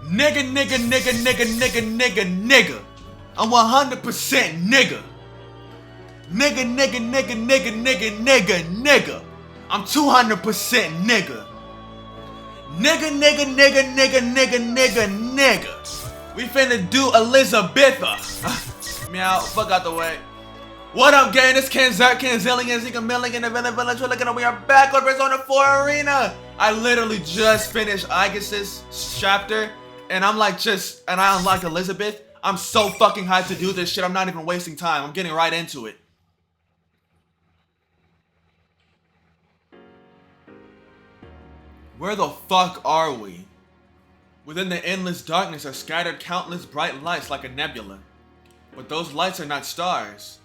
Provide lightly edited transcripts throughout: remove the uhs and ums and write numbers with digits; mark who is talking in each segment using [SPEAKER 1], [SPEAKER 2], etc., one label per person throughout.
[SPEAKER 1] Nigga, nigga, nigga, nigga, nigga, nigga, nigga. I'm 100% nigga. Nigga, nigga, nigga, nigga, nigga, nigga, nigga. I'm 200% nigga. Nigga, nigga, nigga, nigga, nigga, nigga, nigga. We finna do Elizabetha. Meow, fuck out the way. What up, gang? It's Canzillion, Zika Milling, and the Village. And we are back on Persona 4 Arena. I literally just finished Aegis's chapter, and I'm like and I unlocked Elizabeth. I'm so fucking hyped to do this shit. I'm not even wasting time. I'm getting right into it. Where the fuck are we? Within the endless darkness are scattered countless bright lights like a nebula. But those lights are not stars.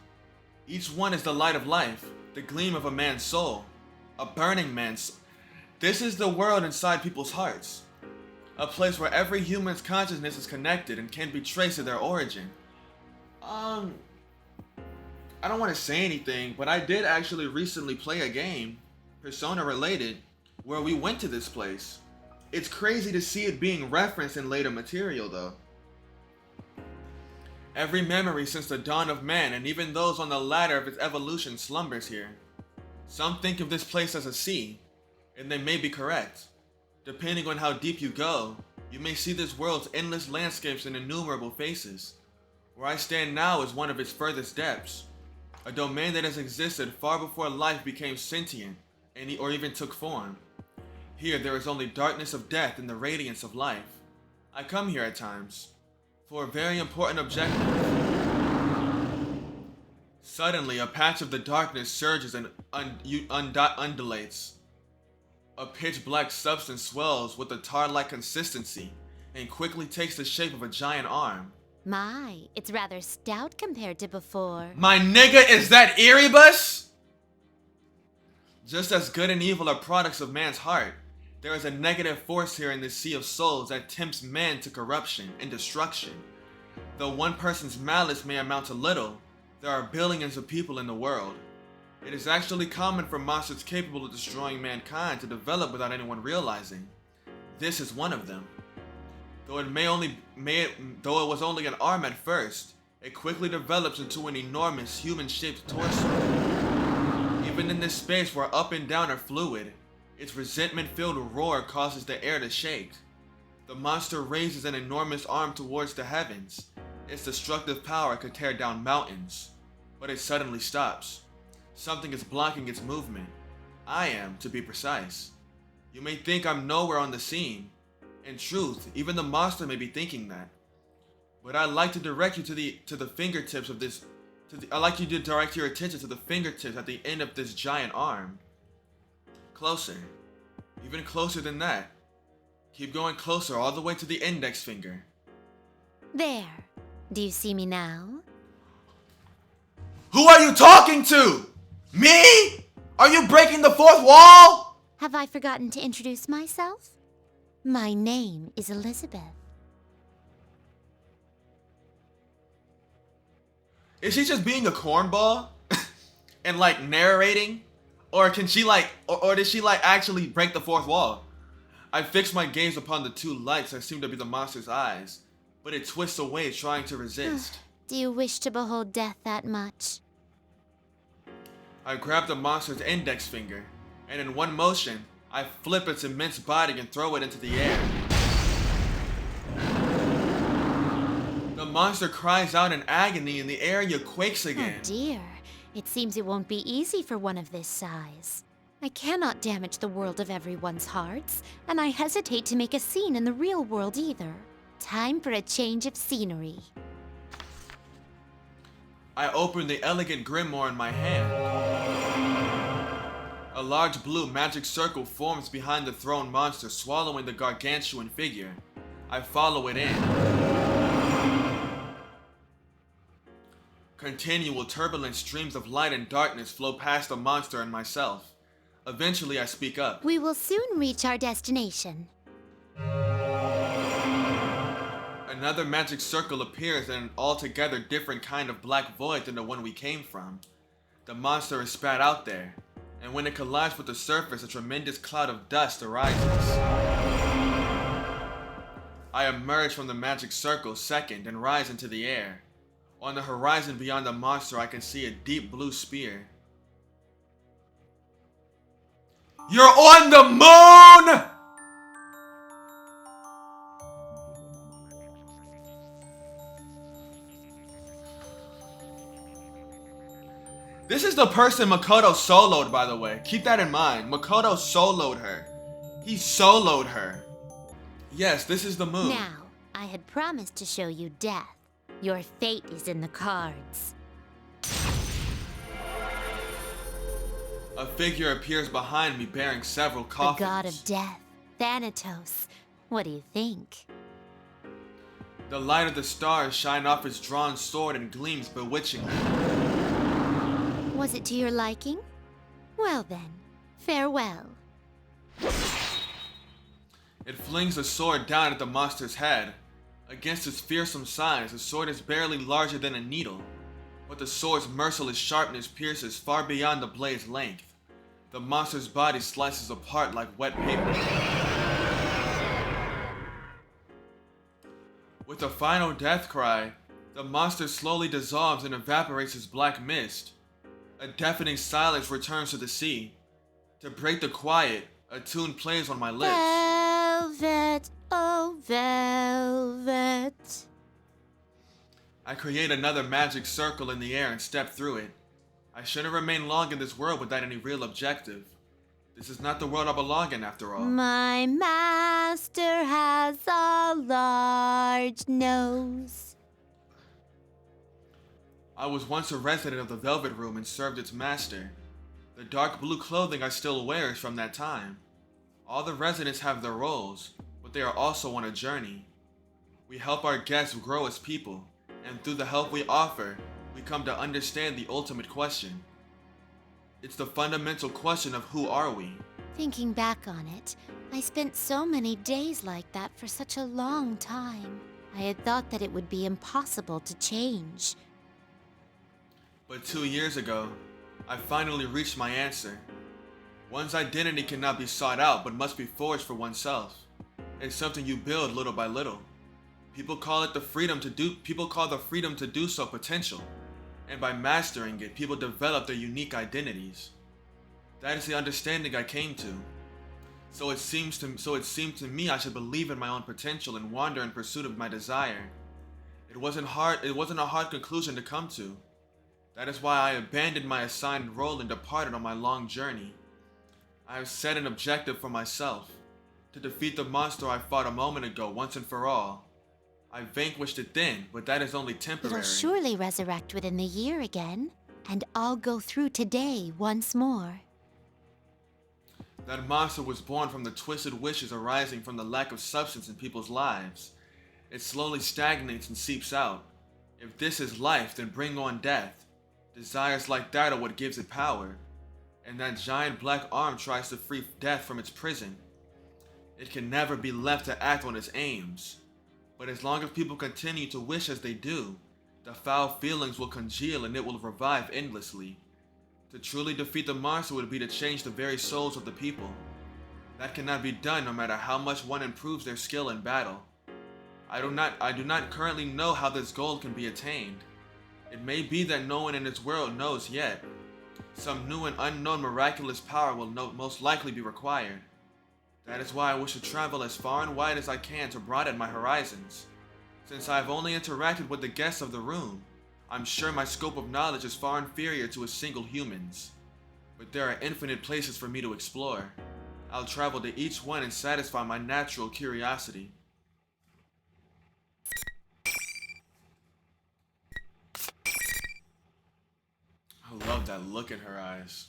[SPEAKER 1] Each one is the light of life, the gleam of a man's soul. A burning man's soul. This is the world inside people's hearts. A place where every human's consciousness is connected and can be traced to their origin. I don't want to say anything, but I did actually recently play a game, Persona related, where we went to this place. It's crazy to see it being referenced in later material though. Every memory since the dawn of man, and even those on the ladder of its evolution, slumbers here. Some think of this place as a sea, and they may be correct. Depending on how deep you go, you may see this world's endless landscapes and innumerable faces. Where I stand now is one of its furthest depths, a domain that has existed far before life became sentient, or even took form. Here there is only darkness of death and the radiance of life. I come here at times, for a very important objective. Suddenly, a patch of the darkness surges and undulates. A pitch-black substance swells with a tar-like consistency and quickly takes the shape of a giant arm.
[SPEAKER 2] My, it's rather stout compared to before.
[SPEAKER 1] My nigga, is that Erebus? Just as good and evil are products of man's heart, there is a negative force here in this sea of souls that tempts man to corruption and destruction. Though one person's malice may amount to little, there are billions of people in the world. It is actually common for monsters capable of destroying mankind to develop without anyone realizing. This is one of them. Though it was only an arm at first, it quickly develops into an enormous human-shaped torso. Even in this space where up and down are fluid, its resentment-filled roar causes the air to shake. The monster raises an enormous arm towards the heavens. Its destructive power could tear down mountains, but it suddenly stops. Something is blocking its movement. I am, to be precise. You may think I'm nowhere on the scene. In truth, even the monster may be thinking that. But I'd like to direct you to the fingertips of this. I'd like you to direct your attention to the fingertips at the end of this giant arm. Closer. Even closer than that. Keep going closer all the way to the index finger.
[SPEAKER 2] There. Do you see me now?
[SPEAKER 1] Who are you talking to? Me? Are you breaking the fourth wall?
[SPEAKER 2] Have I forgotten to introduce myself? My name is Elizabeth.
[SPEAKER 1] Is she just being a cornball? And like narrating? Or can she or did she actually break the fourth wall? I fix my gaze upon the two lights that seem to be the monster's eyes, but it twists away trying to resist.
[SPEAKER 2] Do you wish to behold death that much?
[SPEAKER 1] I grab the monster's index finger, and in one motion, I flip its immense body and throw it into the air. The monster cries out in agony and the area quakes again.
[SPEAKER 2] Oh dear. It seems it won't be easy for one of this size. I cannot damage the world of everyone's hearts, and I hesitate to make a scene in the real world either. Time for a change of scenery.
[SPEAKER 1] I open the elegant grimoire in my hand. A large blue magic circle forms behind the thrown monster, swallowing the gargantuan figure. I follow it in. Continual turbulent streams of light and darkness flow past the monster and myself. Eventually, I speak up.
[SPEAKER 2] We will soon reach our destination.
[SPEAKER 1] Another magic circle appears in an altogether different kind of black void than the one we came from. The monster is spat out there, and when it collides with the surface, a tremendous cloud of dust arises. I emerge from the magic circle second and rise into the air. On the horizon beyond the monster, I can see a deep blue spear. You're on the moon! This is the person Makoto soloed, by the way. Keep that in mind. Makoto soloed her. He soloed her. Yes, this is the moon.
[SPEAKER 2] Now, I had promised to show you death. Your fate is in the cards.
[SPEAKER 1] A figure appears behind me bearing several coffins.
[SPEAKER 2] The god of death, Thanatos. What do you think?
[SPEAKER 1] The light of the stars shine off his drawn sword and gleams bewitchingly.
[SPEAKER 2] Was it to your liking? Well then, farewell.
[SPEAKER 1] It flings the sword down at the monster's head. Against its fearsome size, the sword is barely larger than a needle, but the sword's merciless sharpness pierces far beyond the blade's length. The monster's body slices apart like wet paper. With a final death cry, the monster slowly dissolves and evaporates as black mist. A deafening silence returns to the sea. To break the quiet, a tune plays on my lips.
[SPEAKER 2] Velvet, oh velvet.
[SPEAKER 1] I create another magic circle in the air and step through it. I shouldn't remain long in this world without any real objective. This is not the world I belong in after all.
[SPEAKER 2] My master has a large nose.
[SPEAKER 1] I was once a resident of the Velvet Room and served its master. The dark blue clothing I still wear is from that time. All the residents have their roles, but they are also on a journey. We help our guests grow as people, and through the help we offer, we come to understand the ultimate question. It's the fundamental question of who are we?
[SPEAKER 2] Thinking back on it, I spent so many days like that for such a long time. I had thought that it would be impossible to change.
[SPEAKER 1] But 2 years ago, I finally reached my answer. One's identity cannot be sought out but must be forged for oneself. It's something you build little by little. People call the freedom to do so potential. And by mastering it, people develop their unique identities. That is the understanding I came to. So it seemed to me I should believe in my own potential and wander in pursuit of my desire. It wasn't a hard conclusion to come to. That is why I abandoned my assigned role and departed on my long journey. I have set an objective for myself, to defeat the monster I fought a moment ago once and for all. I vanquished it then, but that is only temporary.
[SPEAKER 2] It'll surely resurrect within the year again, and I'll go through today once more.
[SPEAKER 1] That monster was born from the twisted wishes arising from the lack of substance in people's lives. It slowly stagnates and seeps out. If this is life, then bring on death. Desires like that are what gives it power. And that giant black arm tries to free death from its prison. It can never be left to act on its aims. But as long as people continue to wish as they do, the foul feelings will congeal and it will revive endlessly. To truly defeat the monster would be to change the very souls of the people. That cannot be done no matter how much one improves their skill in battle. I do not currently know how this goal can be attained. It may be that no one in this world knows yet. Some new and unknown miraculous power will most likely be required. That is why I wish to travel as far and wide as I can to broaden my horizons. Since I have only interacted with the guests of the room, I'm sure my scope of knowledge is far inferior to a single human's. But there are infinite places for me to explore. I'll travel to each one and satisfy my natural curiosity. I love that look in her eyes.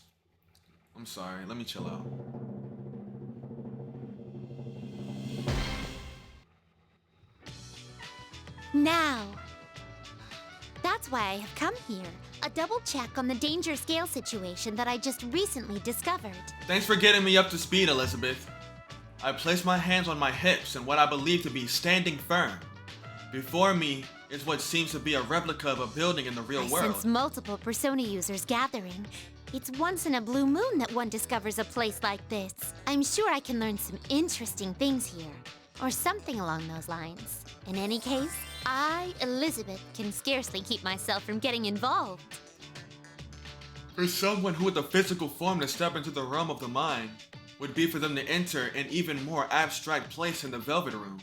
[SPEAKER 1] I'm sorry, let me chill out.
[SPEAKER 2] Now! That's why I have come here. A double check on the danger scale situation that I just recently discovered.
[SPEAKER 1] Thanks for getting me up to speed, Elizabeth. I place my hands on my hips in what I believe to be standing firm. Before me is what seems to be a replica of a building in the real world.
[SPEAKER 2] I sense multiple Persona users gathering. It's once in a blue moon that one discovers a place like this. I'm sure I can learn some interesting things here. or something along those lines. In any case, I, Elizabeth, can scarcely keep myself from getting involved.
[SPEAKER 1] For someone who with the physical form to step into the realm of the mind, would be for them to enter an even more abstract place in the Velvet Room.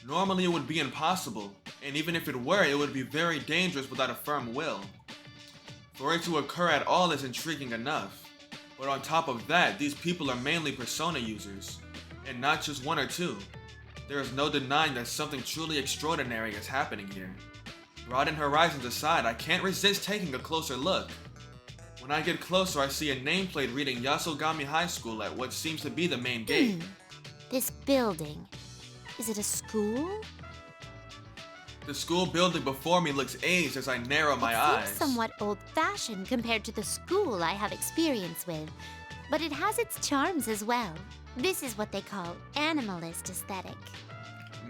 [SPEAKER 1] Normally it would be impossible, and even if it were, it would be very dangerous without a firm will. For it to occur at all is intriguing enough, but on top of that, these people are mainly persona users, and not just one or two. There is no denying that something truly extraordinary is happening here. Broaden horizons aside, I can't resist taking a closer look. When I get closer, I see a nameplate reading Yasogami High School at what seems to be the main gate.
[SPEAKER 2] This building, is it a school?
[SPEAKER 1] The school building before me looks aged as I narrow my eyes.
[SPEAKER 2] It seems somewhat old-fashioned compared to the school I have experience with, but it has its charms as well. This is what they call animalist aesthetic.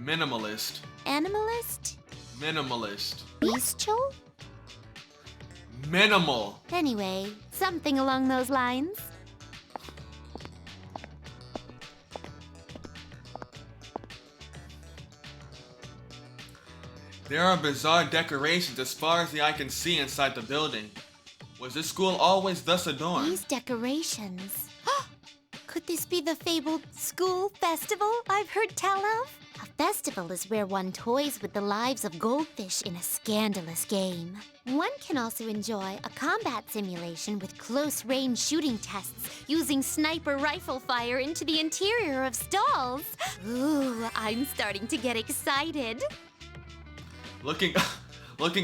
[SPEAKER 1] Minimalist.
[SPEAKER 2] Animalist?
[SPEAKER 1] Minimalist.
[SPEAKER 2] Bestial?
[SPEAKER 1] Minimal.
[SPEAKER 2] Anyway, something along those lines.
[SPEAKER 1] There are bizarre decorations as far as the eye can see inside the building. Was this school always thus adorned?
[SPEAKER 2] These decorations. Could this be the fabled school festival I've heard tell of? A festival is where one toys with the lives of goldfish in a scandalous game. One can also enjoy a combat simulation with close-range shooting tests using sniper rifle fire into the interior of stalls. Ooh, I'm starting to get excited.
[SPEAKER 1] Looking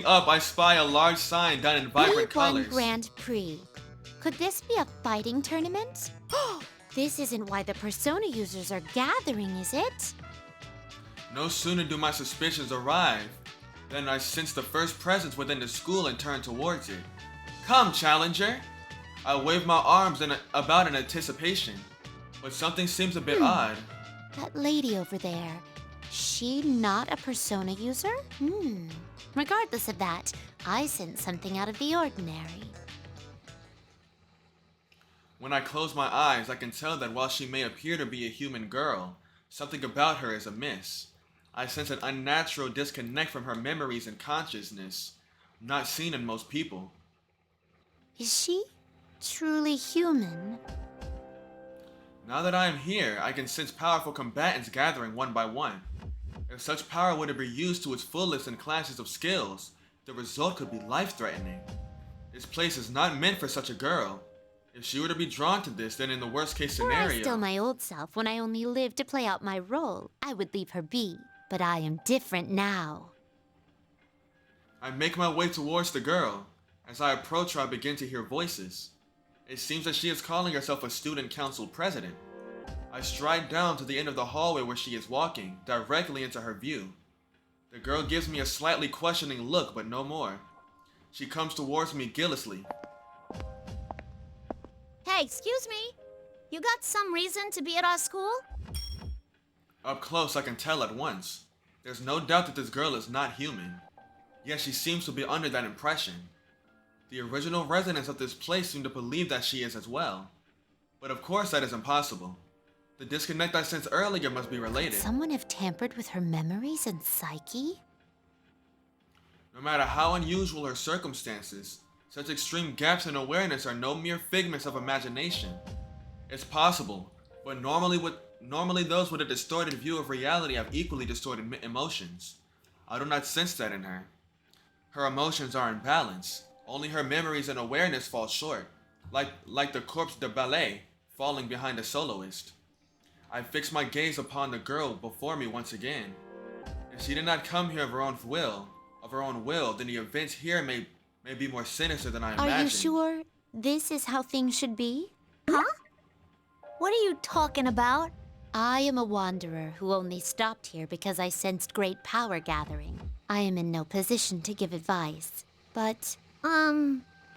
[SPEAKER 1] up, I spy a large sign done in vibrant colors.
[SPEAKER 2] Grand Prix. Could this be a fighting tournament? This isn't why the persona users are gathering, is it?
[SPEAKER 1] No sooner do my suspicions arrive than I sense the first presence within the school and turn towards it. Come, challenger! I wave my arms about in anticipation, but something seems a bit odd.
[SPEAKER 2] That lady over there, she not a persona user? Regardless of that, I sense something out of the ordinary.
[SPEAKER 1] When I close my eyes, I can tell that while she may appear to be a human girl, something about her is amiss. I sense an unnatural disconnect from her memories and consciousness, not seen in most people.
[SPEAKER 2] Is she truly human?
[SPEAKER 1] Now that I am here, I can sense powerful combatants gathering one by one. If such power were to be used to its fullest in clashes of skills, the result could be life-threatening. This place is not meant for such a girl. If she were to be drawn to this, then in the worst-case
[SPEAKER 2] Were
[SPEAKER 1] scenario...
[SPEAKER 2] I still my old self when I only lived to play out my role, I would leave her be. But I am different now.
[SPEAKER 1] I make my way towards the girl. As I approach her, I begin to hear voices. It seems that she is calling herself a student council president. I stride down to the end of the hallway where she is walking, directly into her view. The girl gives me a slightly questioning look, but no more. She comes towards me gillously.
[SPEAKER 3] Hey, excuse me. You got some reason to be at our school?
[SPEAKER 1] Up close, I can tell at once. There's no doubt that this girl is not human. Yet she seems to be under that impression. The original residents of this place seem to believe that she is as well. But of course that is impossible. The disconnect I sensed earlier must be related.
[SPEAKER 2] Could someone have tampered with her memories and psyche?
[SPEAKER 1] No matter how unusual her circumstances, such extreme gaps in awareness are no mere figments of imagination. It's possible, but normally those with a distorted view of reality have equally distorted emotions. I do not sense that in her. Her emotions are in balance. Only her memories and awareness fall short, like the corpse de ballet falling behind a soloist. I fix my gaze upon the girl before me once again. If she did not come here of her own will, then the events here may be more sinister than I imagined.
[SPEAKER 2] Are you sure this is how things should be?
[SPEAKER 3] Huh? What are you talking about?
[SPEAKER 2] I am a wanderer who only stopped here because I sensed great power gathering. I am in no position to give advice, but,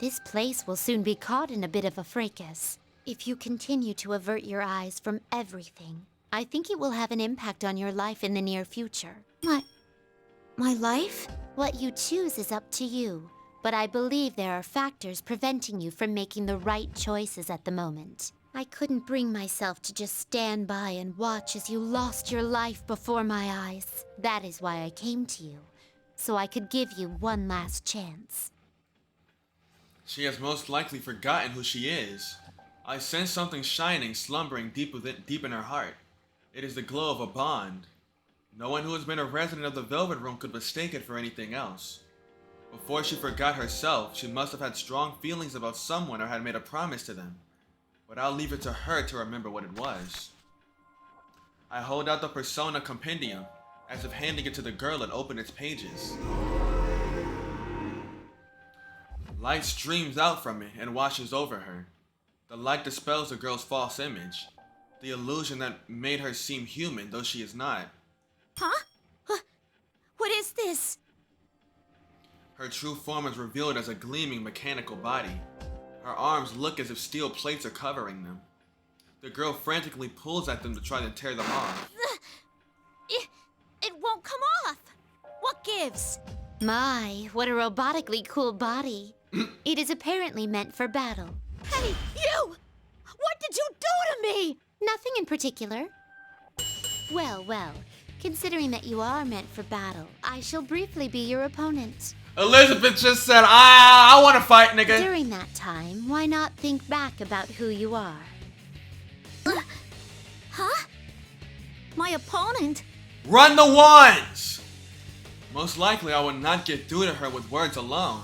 [SPEAKER 2] this place will soon be caught in a bit of a fracas. If you continue to avert your eyes from everything, I think it will have an impact on your life in the near future.
[SPEAKER 3] My life?
[SPEAKER 2] What you choose is up to you, but I believe there are factors preventing you from making the right choices at the moment. I couldn't bring myself to just stand by and watch as you lost your life before my eyes. That is why I came to you, so I could give you one last chance.
[SPEAKER 1] She has most likely forgotten who she is. I sense something shining, slumbering deep in her heart. It is the glow of a bond. No one who has been a resident of the Velvet Room could mistake it for anything else. Before she forgot herself, she must have had strong feelings about someone or had made a promise to them. But I'll leave it to her to remember what it was. I hold out the Persona Compendium, as if handing it to the girl and open its pages. Light streams out from it and washes over her. The light dispels the girl's false image, the illusion that made her seem human, though she is not.
[SPEAKER 3] Huh? What is this?
[SPEAKER 1] Her true form is revealed as a gleaming mechanical body. Her arms look as if steel plates are covering them. The girl frantically pulls at them to try to tear them off.
[SPEAKER 3] It won't come off. What gives?
[SPEAKER 2] My, what a robotically cool body. It is apparently meant for battle.
[SPEAKER 3] Hey, you! What did you do to me?
[SPEAKER 2] Nothing in particular. Well, considering that you are meant for battle, I shall briefly be your opponent.
[SPEAKER 1] Elizabeth just said, I want to fight, nigga.
[SPEAKER 2] During that time, why not think back about who you are?
[SPEAKER 3] Huh? My opponent?
[SPEAKER 1] Run the ones! Most likely I will not get through to her with words alone.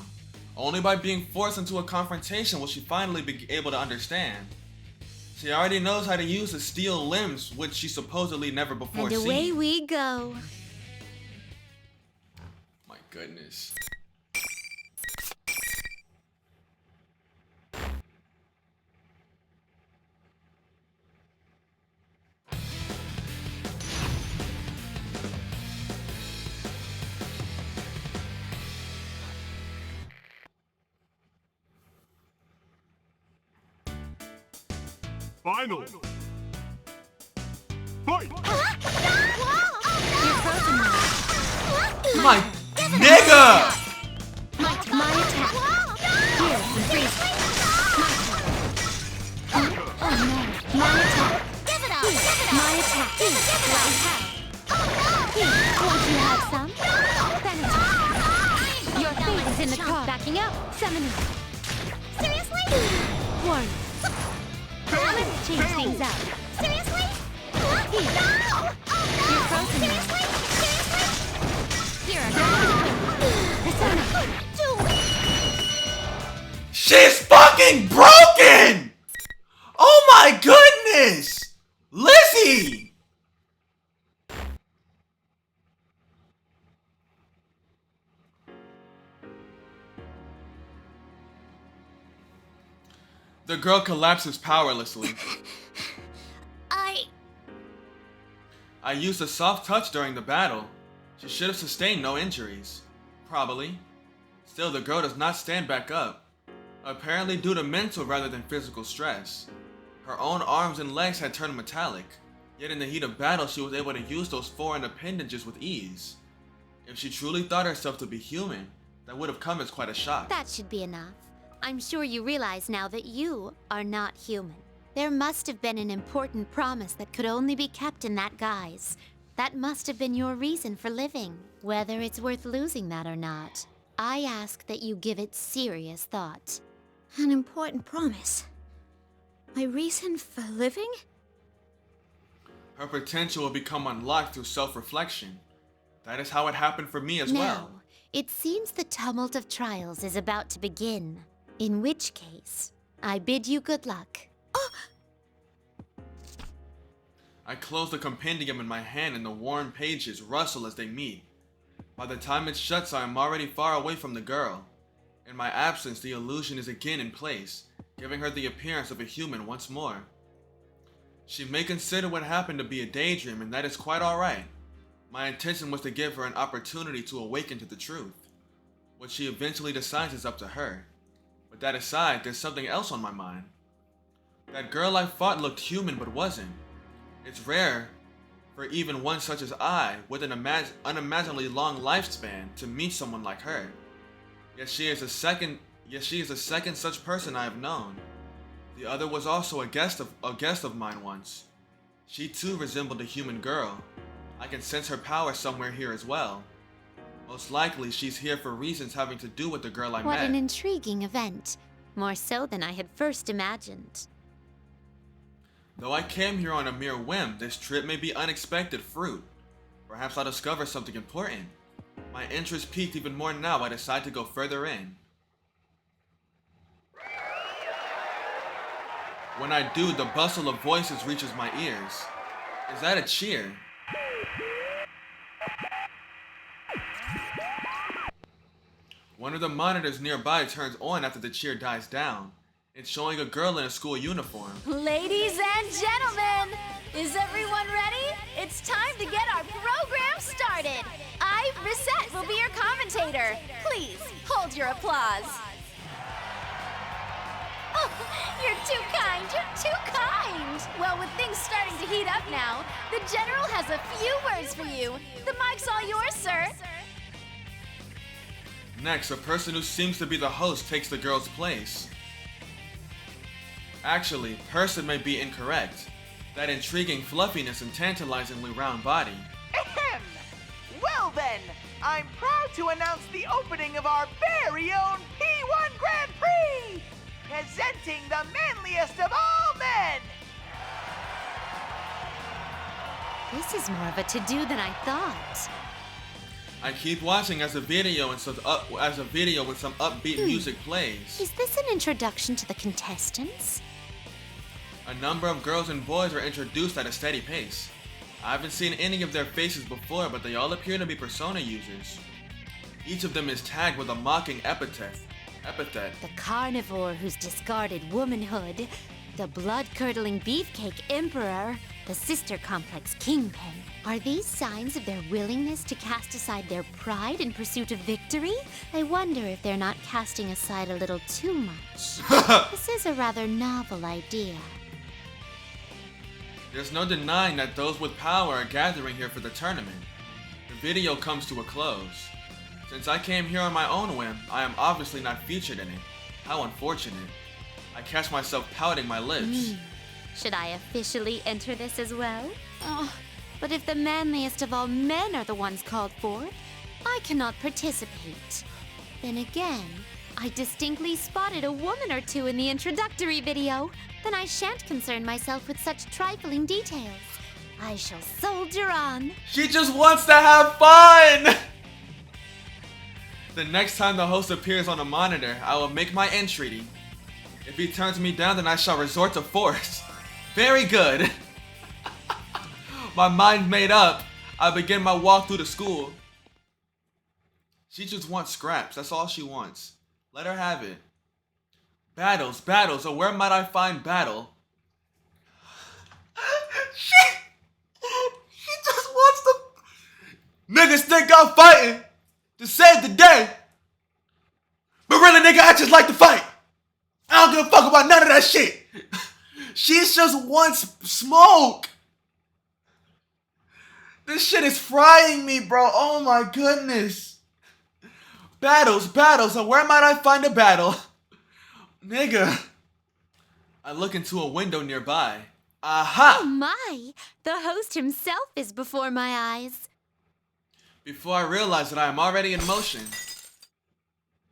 [SPEAKER 1] Only by being forced into a confrontation will she finally be able to understand. She already knows how to use the steel limbs, which she supposedly never before seen.
[SPEAKER 2] And away we go.
[SPEAKER 1] My goodness.
[SPEAKER 4] Final. Fight!
[SPEAKER 2] You're frozen now.
[SPEAKER 1] My nigga!
[SPEAKER 2] My attack. Here, freeze. Oh no. My attack.
[SPEAKER 3] Give it up!
[SPEAKER 2] My attack. Here, won't you have some? Benedict. Your face is in the car. Backing up. Summoning.
[SPEAKER 3] Seriously?
[SPEAKER 2] Warning. Let's change things out.
[SPEAKER 3] Seriously?
[SPEAKER 2] Here.
[SPEAKER 3] No!
[SPEAKER 2] You're frozen now.
[SPEAKER 3] Seriously?
[SPEAKER 2] Here, Persona.
[SPEAKER 1] She's fucking broken! Oh my goodness! Lizzy! The girl collapses powerlessly. I used a soft touch during the battle. She should have sustained no injuries. Probably. Still, the girl does not stand back up. Apparently due to mental rather than physical stress. Her own arms and legs had turned metallic. Yet in the heat of battle, she was able to use those foreign appendages with ease. If she truly thought herself to be human, that would have come as quite a shock.
[SPEAKER 2] That should be enough. I'm sure you realize now that you are not human. There must have been an important promise that could only be kept in that guise. That must have been your reason for living. Whether it's worth losing that or not, I ask that you give it serious thought.
[SPEAKER 3] An important promise. My reason for living?
[SPEAKER 1] Her potential will become unlocked through self-reflection. That is how it happened for me as well.
[SPEAKER 2] Now, it seems the tumult of trials is about to begin. In which case, I bid you good luck.
[SPEAKER 1] I close the compendium in my hand and the worn pages rustle as they meet. By the time it shuts, I am already far away from the girl. In my absence, the illusion is again in place, giving her the appearance of a human once more. She may consider what happened to be a daydream, and that is quite alright. My intention was to give her an opportunity to awaken to the truth. What she eventually decides is up to her. With that aside, there's something else on my mind. That girl I fought looked human but wasn't. It's rare for even one such as I, with an unimaginably long lifespan, to meet someone like her. Yet she is the second such person I have known. The other was also a guest of mine once. She too resembled a human girl. I can sense her power somewhere here as well. Most likely she's here for reasons having to do with the girl I met.
[SPEAKER 2] What an intriguing event. More so than I had first imagined.
[SPEAKER 1] Though I came here on a mere whim, this trip may be unexpected fruit. Perhaps I'll discover something important. My interest piqued even more now I decide to go further in. When I do, the bustle of voices reaches my ears. Is that a cheer? One of the monitors nearby turns on after the cheer dies down. It's showing a girl in a school uniform.
[SPEAKER 4] Ladies and gentlemen, is everyone ready? It's time to get our program started. I, Reset, will be your commentator. Please, hold your applause. Oh, you're too kind, you're too kind. Well, with things starting to heat up now, the General has a few words for you. The mic's all yours, sir.
[SPEAKER 1] Next, a person who seems to be the host takes the girl's place. Actually, person may be incorrect. That intriguing fluffiness and tantalizingly round body.
[SPEAKER 5] Ahem! Well then, I'm proud to announce the opening of our very own P1 Grand Prix! Presenting the manliest of all men!
[SPEAKER 2] This is more of a to-do than I thought.
[SPEAKER 1] I keep watching as a video with some upbeat music plays.
[SPEAKER 2] Is this an introduction to the contestants?
[SPEAKER 1] A number of girls and boys are introduced at a steady pace. I haven't seen any of their faces before, but they all appear to be persona users. Each of them is tagged with a mocking epithet.
[SPEAKER 2] The carnivore who's discarded womanhood, the blood-curdling beefcake emperor, the sister complex kingpin. Are these signs of their willingness to cast aside their pride in pursuit of victory? I wonder if they're not casting aside a little too much. This is a rather novel idea.
[SPEAKER 1] There's no denying that those with power are gathering here for the tournament. The video comes to a close. Since I came here on my own whim, I am obviously not featured in it. How unfortunate. I catch myself pouting my lips.
[SPEAKER 2] Should I officially enter this as well? Oh, but if the manliest of all men are the ones called for, I cannot participate. Then again, I distinctly spotted a woman or two in the introductory video. Then I shan't concern myself with such trifling details. I shall soldier on.
[SPEAKER 1] She just wants to have fun! The next time the host appears on a monitor, I will make my entreaty. If he turns me down, then I shall resort to force. Very good. My mind made up. I begin my walk through the school. She just wants scraps. That's all she wants. Let her have it. Battles. Oh, where might I find battle? She just wants to... Niggas think I'm fighting to save the day. But really, nigga, I just like to fight. I don't give a fuck about none of that shit. She just wants smoke. This shit is frying me, bro. Oh my goodness. Battles. And where might I find a battle? Nigga. I look into a window nearby. Aha!
[SPEAKER 2] Oh my! The host himself is before my eyes.
[SPEAKER 1] Before I realize that I am already in motion.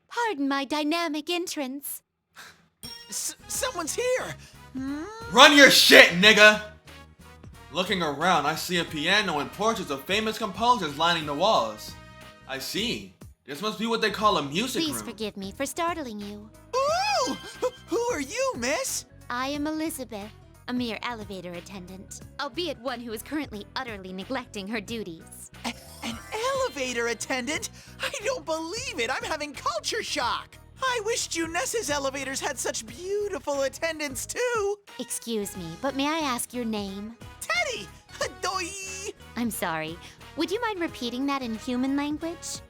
[SPEAKER 2] Pardon my dynamic entrance.
[SPEAKER 5] Someone's here!
[SPEAKER 1] Run your shit, nigga! Looking around, I see a piano and portraits of famous composers lining the walls. I see. This must be what they call a music room.
[SPEAKER 2] Please forgive me for startling you.
[SPEAKER 5] Ooh! Who are you, miss?
[SPEAKER 2] I am Elizabeth, a mere elevator attendant, albeit one who is currently utterly neglecting her duties.
[SPEAKER 5] An elevator attendant? I don't believe it! I'm having culture shock! I wish Junessa's elevators had such beautiful attendants too!
[SPEAKER 2] Excuse me, but may I ask your name?
[SPEAKER 5] Teddy! Doi!
[SPEAKER 2] I'm sorry. Would you mind repeating that in human language?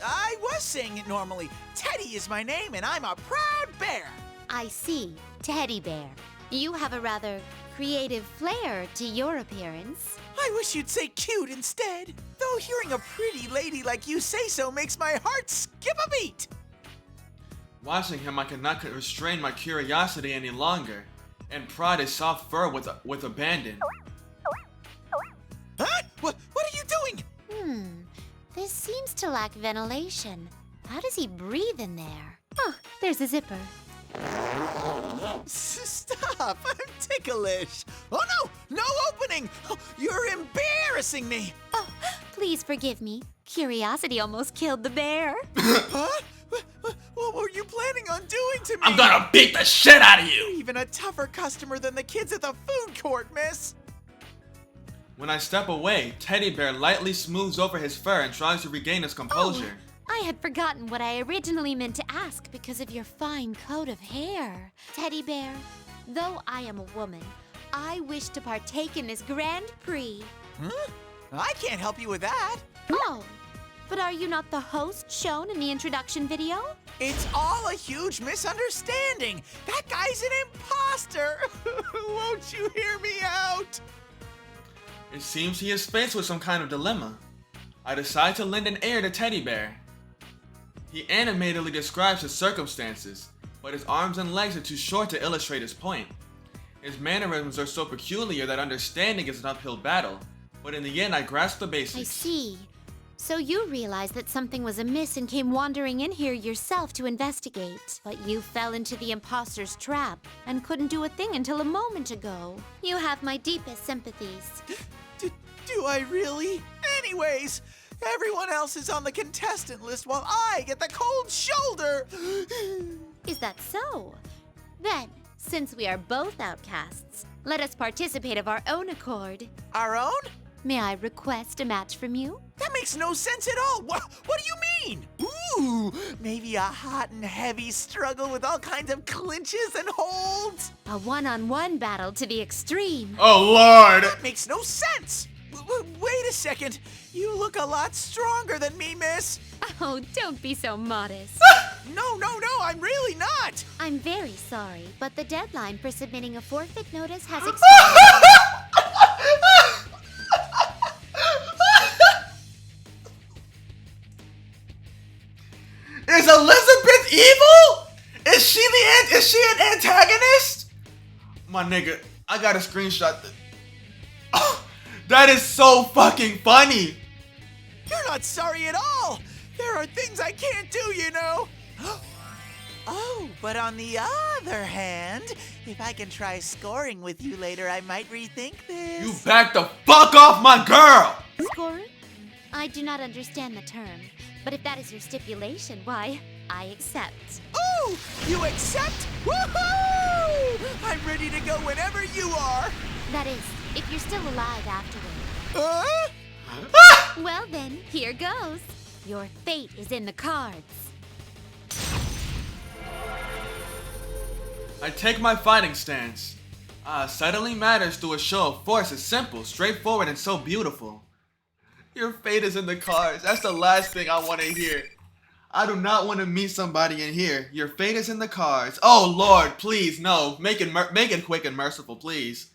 [SPEAKER 5] I was saying it normally. Teddy is my name and I'm a proud bear!
[SPEAKER 2] I see. Teddy bear. You have a rather creative flair to your appearance.
[SPEAKER 5] I wish you'd say cute instead. Though hearing a pretty lady like you say so makes my heart skip a beat.
[SPEAKER 1] Watching him, I could not restrain my curiosity any longer, and prod his soft fur with abandon.
[SPEAKER 6] Huh? What are you doing?
[SPEAKER 2] This seems to lack ventilation. How does he breathe in there? Oh, there's a zipper.
[SPEAKER 6] Stop! I'm ticklish. Oh no! No opening! Oh, you're embarrassing me!
[SPEAKER 2] Oh, please forgive me. Curiosity almost killed the bear.
[SPEAKER 6] Huh? What were you planning on doing to me?
[SPEAKER 1] I'm gonna beat the shit out of you!
[SPEAKER 6] Even a tougher customer than the kids at the food court, miss.
[SPEAKER 1] When I step away, Teddy Bear lightly smooths over his fur and tries to regain his composure.
[SPEAKER 2] Oh, I had forgotten what I originally meant to ask because of your fine coat of hair. Teddy Bear, though I am a woman, I wish to partake in this Grand Prix.
[SPEAKER 6] Huh? I can't help you with that.
[SPEAKER 2] Oh, but are you not the host shown in the introduction video?
[SPEAKER 6] It's all a huge misunderstanding. That guy's an imposter. Won't you hear me out?
[SPEAKER 1] It seems he is faced with some kind of dilemma. I decide to lend an ear to Teddy Bear. He animatedly describes his circumstances, but his arms and legs are too short to illustrate his point. His mannerisms are so peculiar that understanding is an uphill battle, but in the end I grasp the basics.
[SPEAKER 2] I see. So you realized that something was amiss and came wandering in here yourself to investigate. But you fell into the imposter's trap and couldn't do a thing until a moment ago. You have my deepest sympathies.
[SPEAKER 6] Do I really? Anyways, everyone else is on the contestant list while I get the cold shoulder.
[SPEAKER 2] Is that so? Then, since we are both outcasts, let us participate of our own accord.
[SPEAKER 6] Our own?
[SPEAKER 2] May I request a match from you?
[SPEAKER 6] That makes no sense at all. What do you mean? Ooh, maybe a hot and heavy struggle with all kinds of clinches and holds?
[SPEAKER 2] A one-on-one battle to the extreme.
[SPEAKER 1] Oh lord!
[SPEAKER 6] That makes no sense. Wait a second. You look a lot stronger than me, miss.
[SPEAKER 2] Oh, don't be so modest.
[SPEAKER 6] No, I'm really not.
[SPEAKER 2] I'm very sorry, but the deadline for submitting a forfeit notice has expired.
[SPEAKER 1] Is Elizabeth evil? Is she an antagonist? My nigga, I got a screenshot. That is so fucking funny.
[SPEAKER 6] You're not sorry at all. There are things I can't do, you know. Oh, but on the other hand, if I can try scoring with you later, I might rethink this.
[SPEAKER 1] You back the fuck off my girl!
[SPEAKER 2] Score? I do not understand the term, but if that is your stipulation, why, I accept.
[SPEAKER 6] Oh, you accept? Woohoo! I'm ready to go whenever you are.
[SPEAKER 2] That is, if you're still alive afterward. Well then, here goes. Your fate is in the cards.
[SPEAKER 1] I take my fighting stance. Settling matters through a show of force is simple, straightforward, and so beautiful. Your fate is in the cards. That's the last thing I want to hear. I do not want to meet somebody in here. Your fate is in the cards. Oh Lord, please, no. Make it quick and merciful, please.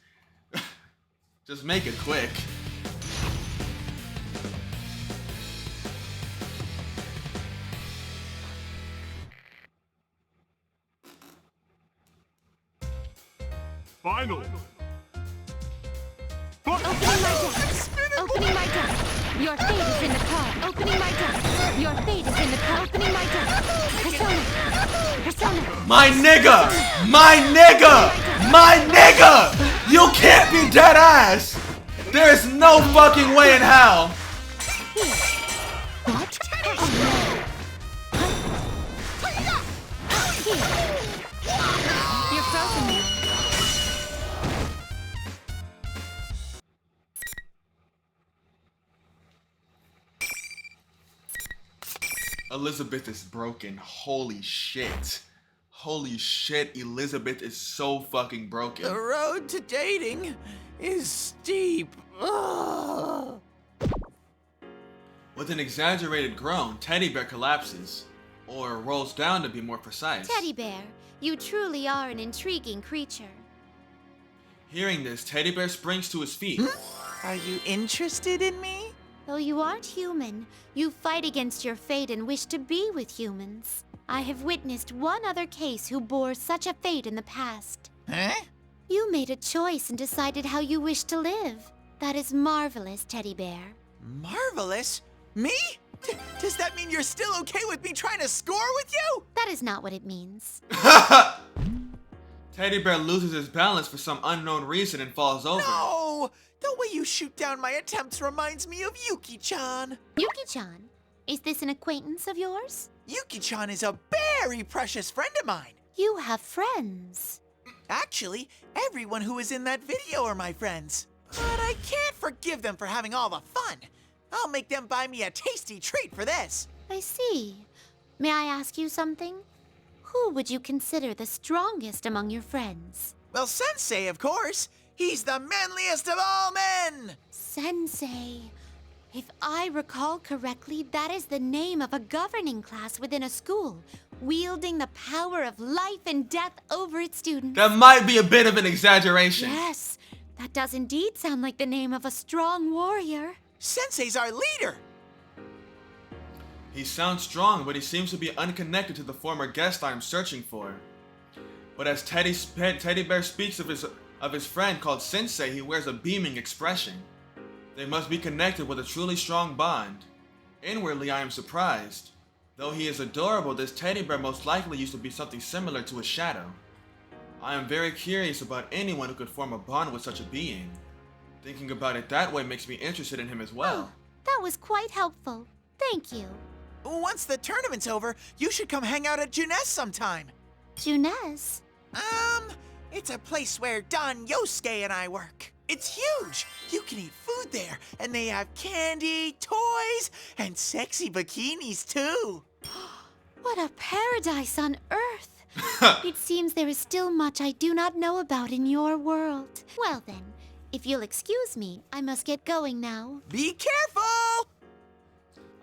[SPEAKER 1] Just make it quick.
[SPEAKER 7] Finally.
[SPEAKER 2] Opening my desk. Your fate is in the card. Opening my desk. Your fate is in the card. Opening my desk. Persona.
[SPEAKER 1] My nigga! My nigga! My nigga! You can't be dead ass! There is no fucking way in hell!
[SPEAKER 2] What? You're frozen now.
[SPEAKER 1] Elizabeth is broken. Holy shit. Holy shit, Elizabeth is so fucking broken.
[SPEAKER 6] The road to dating is steep. Ugh.
[SPEAKER 1] With an exaggerated groan, Teddy Bear collapses. Or rolls down to be more precise.
[SPEAKER 2] Teddy Bear, you truly are an intriguing creature.
[SPEAKER 1] Hearing this, Teddy Bear springs to his feet.
[SPEAKER 6] Are you interested in me?
[SPEAKER 2] Though you aren't human, you fight against your fate and wish to be with humans. I have witnessed one other case who bore such a fate in the past.
[SPEAKER 6] Huh?
[SPEAKER 2] You made a choice and decided how you wish to live. That is marvelous, Teddy Bear.
[SPEAKER 6] Marvelous? Me? Does that mean you're still okay with me trying to score with you?
[SPEAKER 2] That is not what it means.
[SPEAKER 1] Teddy Bear loses his balance for some unknown reason and falls over.
[SPEAKER 6] No! The way you shoot down my attempts reminds me of Yuki-chan.
[SPEAKER 2] Yuki-chan, is this an acquaintance of yours?
[SPEAKER 6] Yuki-chan is a very precious friend of mine.
[SPEAKER 2] You have friends.
[SPEAKER 6] Actually, everyone who is in that video are my friends. But I can't forgive them for having all the fun. I'll make them buy me a tasty treat for this.
[SPEAKER 2] I see. May I ask you something? Who would you consider the strongest among your friends?
[SPEAKER 6] Well, Sensei, of course. He's the manliest of all men.
[SPEAKER 2] Sensei. If I recall correctly, that is the name of a governing class within a school, wielding the power of life and death over its students.
[SPEAKER 1] That might be a bit of an exaggeration.
[SPEAKER 2] Yes, that does indeed sound like the name of a strong warrior.
[SPEAKER 6] Sensei's our leader.
[SPEAKER 1] He sounds strong, but he seems to be unconnected to the former guest I am searching for. But as Teddy Bear speaks of his friend called Sensei, he wears a beaming expression. They must be connected with a truly strong bond. Inwardly, I am surprised. Though he is adorable, this teddy bear most likely used to be something similar to a shadow. I am very curious about anyone who could form a bond with such a being. Thinking about it that way makes me interested in him as well.
[SPEAKER 2] Oh, that was quite helpful. Thank you.
[SPEAKER 6] Once the tournament's over, you should come hang out at Junes sometime.
[SPEAKER 2] Junes?
[SPEAKER 6] It's a place where Don Yosuke and I work. It's huge. You can eat food there, and they have candy, toys, and sexy bikinis too.
[SPEAKER 2] What a paradise on Earth. It seems there is still much I do not know about in your world. Well then, if you'll excuse me, I must get going now.
[SPEAKER 6] Be careful!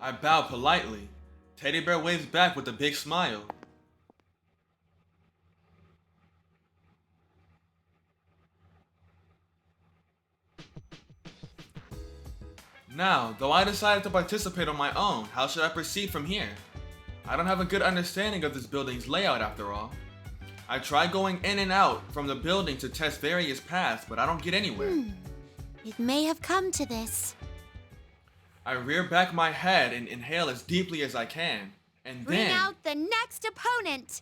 [SPEAKER 1] I bow politely. Teddy Bear waves back with a big smile. Now, though I decided to participate on my own, how should I proceed from here? I don't have a good understanding of this building's layout after all. I try going in and out from the building to test various paths, but I don't get anywhere.
[SPEAKER 2] It may have come to this.
[SPEAKER 1] I rear back my head and inhale as deeply as I can, and
[SPEAKER 2] Bring
[SPEAKER 1] then...
[SPEAKER 2] out the next opponent!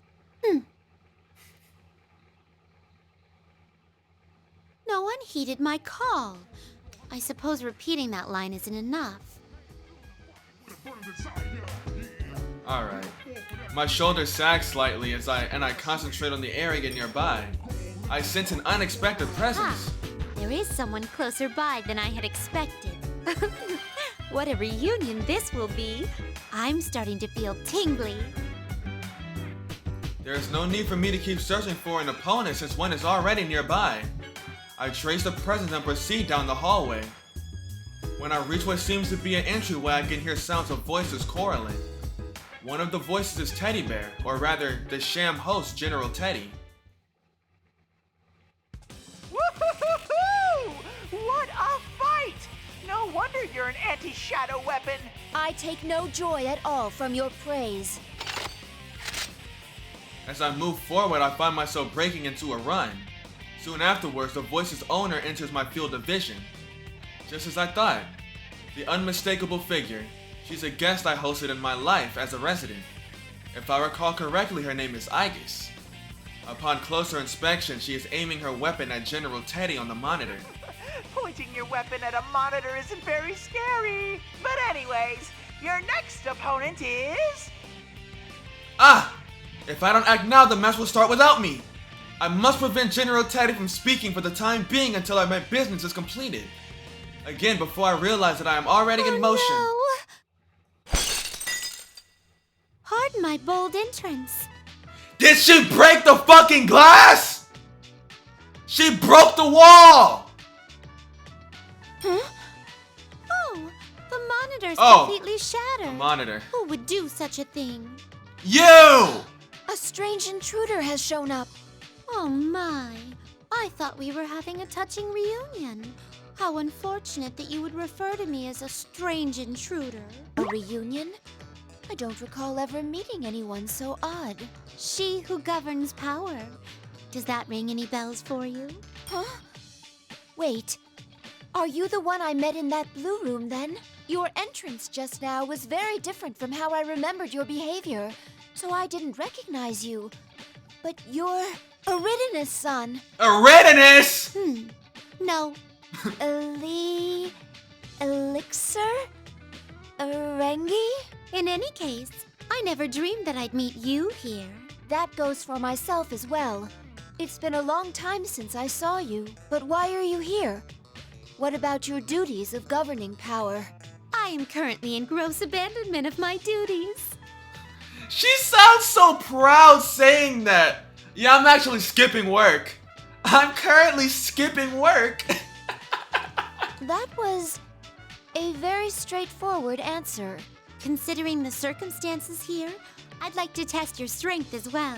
[SPEAKER 2] No one heeded my call. I suppose repeating that line isn't enough.
[SPEAKER 1] Alright. My shoulders sag slightly as I concentrate on the area nearby. I sense an unexpected presence.
[SPEAKER 2] There is someone closer by than I had expected. What a reunion this will be. I'm starting to feel tingly.
[SPEAKER 1] There is no need for me to keep searching for an opponent since one is already nearby. I trace the presence and proceed down the hallway. When I reach what seems to be an entryway, I can hear sounds of voices quarreling. One of the voices is Teddy Bear, or rather, the sham host, General Teddy.
[SPEAKER 5] Woo-hoo-hoo-hoo! What a fight! No wonder you're an anti-shadow weapon.
[SPEAKER 4] I take no joy at all from your praise.
[SPEAKER 1] As I move forward, I find myself breaking into a run. Soon afterwards, the voice's owner enters my field of vision. Just as I thought, the unmistakable figure. She's a guest I hosted in my life as a resident. If I recall correctly, her name is Aegis. Upon closer inspection, she is aiming her weapon at General Teddy on the monitor.
[SPEAKER 5] Pointing your weapon at a monitor isn't very scary. But anyways, your next opponent is...
[SPEAKER 1] Ah! If I don't act now, the match will start without me. I must prevent General Teddy from speaking for the time being until my business is completed. Again, before I realize that I am already in motion.
[SPEAKER 2] No. Pardon my bold entrance.
[SPEAKER 1] Did she break the fucking glass? She broke the wall!
[SPEAKER 2] Huh? Oh, the monitor's completely shattered.
[SPEAKER 1] The monitor.
[SPEAKER 2] Who would do such a thing?
[SPEAKER 1] You!
[SPEAKER 4] A strange intruder has shown up.
[SPEAKER 2] Oh my, I thought we were having a touching reunion. How unfortunate that you would refer to me as a strange intruder.
[SPEAKER 4] A reunion?
[SPEAKER 3] I don't recall ever meeting anyone so odd.
[SPEAKER 2] She who governs power. Does that ring any bells for you?
[SPEAKER 3] Huh? Wait. Are you the one I met in that blue room then? Your entrance just now was very different from how I remembered your behavior, so I didn't recognize you. But you're Eridanus' son.
[SPEAKER 1] Eridanus!
[SPEAKER 2] No.
[SPEAKER 3] Elixir? Erengi?
[SPEAKER 2] In any case, I never dreamed that I'd meet you here.
[SPEAKER 3] That goes for myself as well. It's been a long time since I saw you, but why are you here? What about your duties of governing power?
[SPEAKER 2] I am currently in gross abandonment of my duties.
[SPEAKER 1] She sounds so proud saying that. Yeah, I'm actually skipping work. I'm currently skipping work.
[SPEAKER 3] That was a very straightforward answer.
[SPEAKER 2] Considering the circumstances here, I'd like to test your strength as well.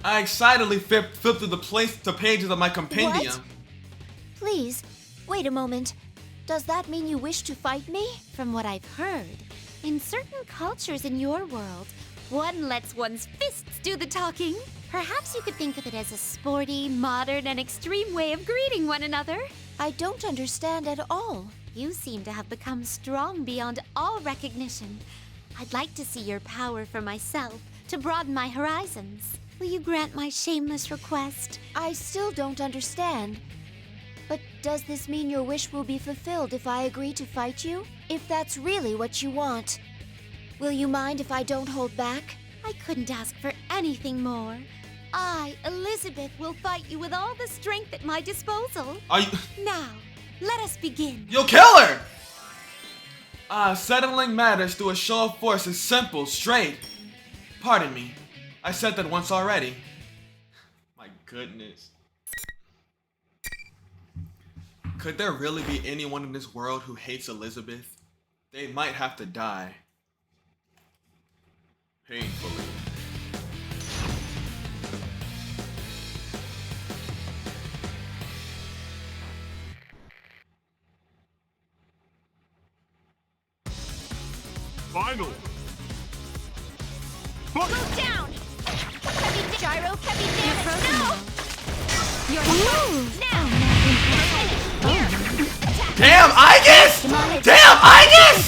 [SPEAKER 1] I excitedly flipped through the pages of my compendium.
[SPEAKER 3] What? Please, wait a moment. Does that mean you wish to fight me?
[SPEAKER 2] From what I've heard, in certain cultures in your world, one lets one's fists do the talking. Perhaps you could think of it as a sporty, modern, and extreme way of greeting one another.
[SPEAKER 3] I don't understand at all.
[SPEAKER 2] You seem to have become strong beyond all recognition. I'd like to see your power for myself, to broaden my horizons. Will you grant my shameless request?
[SPEAKER 3] I still don't understand. But does this mean your wish will be fulfilled if I agree to fight you? If that's really what you want? Will you mind if I don't hold back?
[SPEAKER 2] I couldn't ask for anything more. I, Elizabeth, will fight you with all the strength at my disposal.
[SPEAKER 1] Are you...
[SPEAKER 2] Now, let us begin.
[SPEAKER 1] You'll kill her! Settling matters through a show of force is simple, straight. Pardon me. I said that once already. My goodness. Could there really be anyone in this world who hates Elizabeth? They might have to die. Painfully.
[SPEAKER 7] Final.
[SPEAKER 4] Move down! Heavy gyro, heavy
[SPEAKER 2] You're
[SPEAKER 4] damage!
[SPEAKER 2] frozen
[SPEAKER 4] No!
[SPEAKER 2] now. You're
[SPEAKER 4] Now! Here! Attack!
[SPEAKER 1] Damn, Igus! Damn, Igus!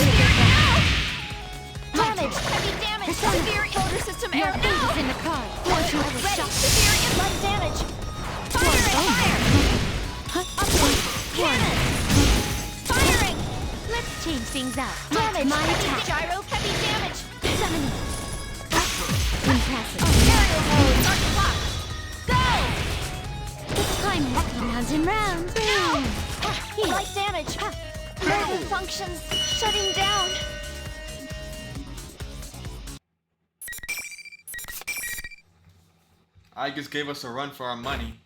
[SPEAKER 4] Damage! Heavy damage! Severe motor system
[SPEAKER 2] Your
[SPEAKER 4] error!
[SPEAKER 2] fate
[SPEAKER 4] No!
[SPEAKER 2] is in the cards.
[SPEAKER 4] Launch
[SPEAKER 2] I
[SPEAKER 4] ready!
[SPEAKER 2] was shocked.
[SPEAKER 4] Severe impact damage! Fire! Cannon! Firing!
[SPEAKER 2] Let's change things up.
[SPEAKER 4] Damage!
[SPEAKER 2] My
[SPEAKER 4] Heavy
[SPEAKER 2] attack.
[SPEAKER 4] gyro, heavy damage!
[SPEAKER 2] Summoning. Impressive.
[SPEAKER 4] Aerial mode! Start the clock! Go!
[SPEAKER 2] It's timeless. Round and round. Here.
[SPEAKER 4] Light damage! Motor functions shutting down!
[SPEAKER 1] Igus gave us a run for our money.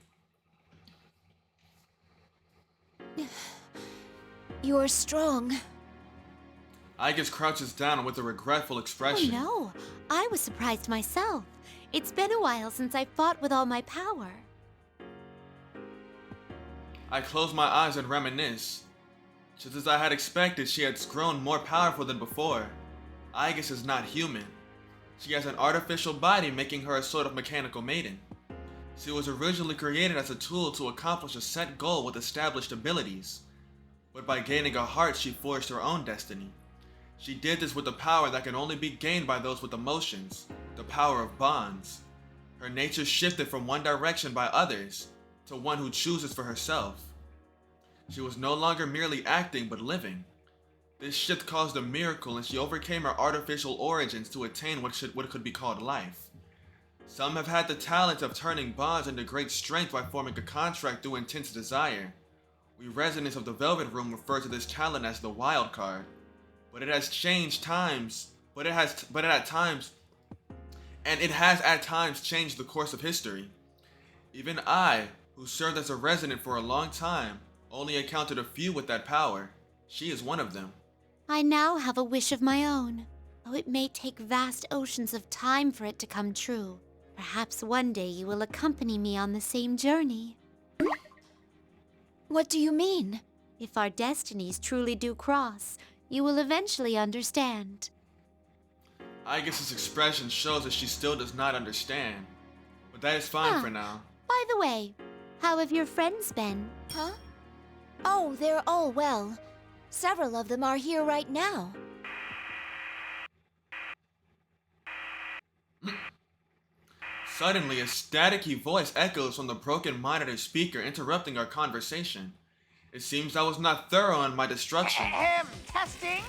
[SPEAKER 3] You're strong.
[SPEAKER 1] Igus crouches down with a regretful expression.
[SPEAKER 2] Oh no, I was surprised myself. It's been a while since I fought with all my power.
[SPEAKER 1] I close my eyes and reminisce. Just as I had expected, she has grown more powerful than before. Igus is not human. She has an artificial body, making her a sort of mechanical maiden. She was originally created as a tool to accomplish a set goal with established abilities. But by gaining a heart, she forged her own destiny. She did this with a power that can only be gained by those with emotions, the power of bonds. Her nature shifted from one direction by others, to one who chooses for herself. She was no longer merely acting, but living. This shift caused a miracle, and she overcame her artificial origins to attain what could be called life. Some have had the talent of turning bonds into great strength by forming a contract through intense desire. We residents of the Velvet Room refer to this talent as the wild card. But it has changed times. It has at times changed the course of history. Even I, who served as a resident for a long time, only encountered a few with that power. She is one of them.
[SPEAKER 2] I now have a wish of my own, though it may take vast oceans of time for it to come true. Perhaps one day you will accompany me on the same journey.
[SPEAKER 3] What do you mean?
[SPEAKER 2] If our destinies truly do cross, You will eventually understand.
[SPEAKER 1] I guess this expression shows that she still does not understand. But that is fine
[SPEAKER 2] Huh.
[SPEAKER 1] for now.
[SPEAKER 2] By the way, how have your friends been?
[SPEAKER 3] Huh? Oh, they're all well. Several of them are here right now.
[SPEAKER 1] Suddenly, a staticky voice echoes from the broken monitor speaker, interrupting our conversation. It seems I was not thorough in my destruction.
[SPEAKER 5] Ahem, testing.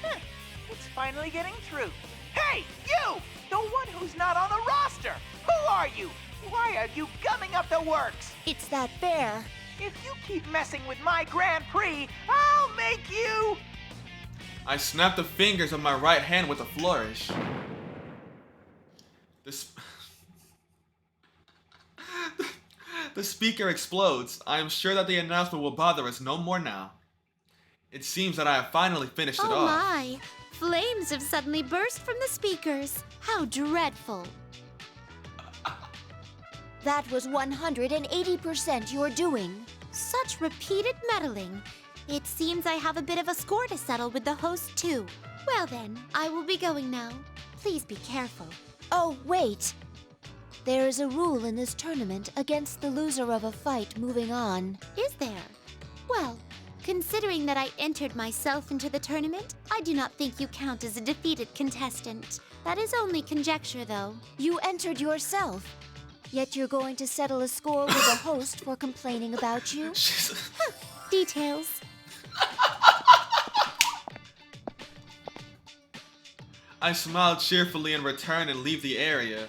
[SPEAKER 5] Huh, it's finally getting through. Hey, you! The one who's not on the roster! Who are you? Why are you gumming up the works?
[SPEAKER 3] It's that bear.
[SPEAKER 5] If you keep messing with my Grand Prix, I'll make you...
[SPEAKER 1] I snapped the fingers of my right hand with a flourish. The speaker explodes. I am sure that the announcement will bother us no more now. It seems that I have finally finished it
[SPEAKER 2] Oh
[SPEAKER 1] off.
[SPEAKER 2] my! Flames have suddenly burst from the speakers. How dreadful.
[SPEAKER 3] That was 180% your doing.
[SPEAKER 2] Such repeated meddling. It seems I have a bit of a score to settle with the host too. Well then, I will be going now. Please be careful.
[SPEAKER 3] Oh, wait. There is a rule in this tournament against the loser of a fight moving on.
[SPEAKER 2] Is there? Well, considering that I entered myself into the tournament, I do not think you count as a defeated contestant. That is only conjecture, though.
[SPEAKER 3] You entered yourself. Yet you're going to settle a score with the host for complaining about you?
[SPEAKER 2] Details.
[SPEAKER 1] I smile cheerfully in return and leave the area.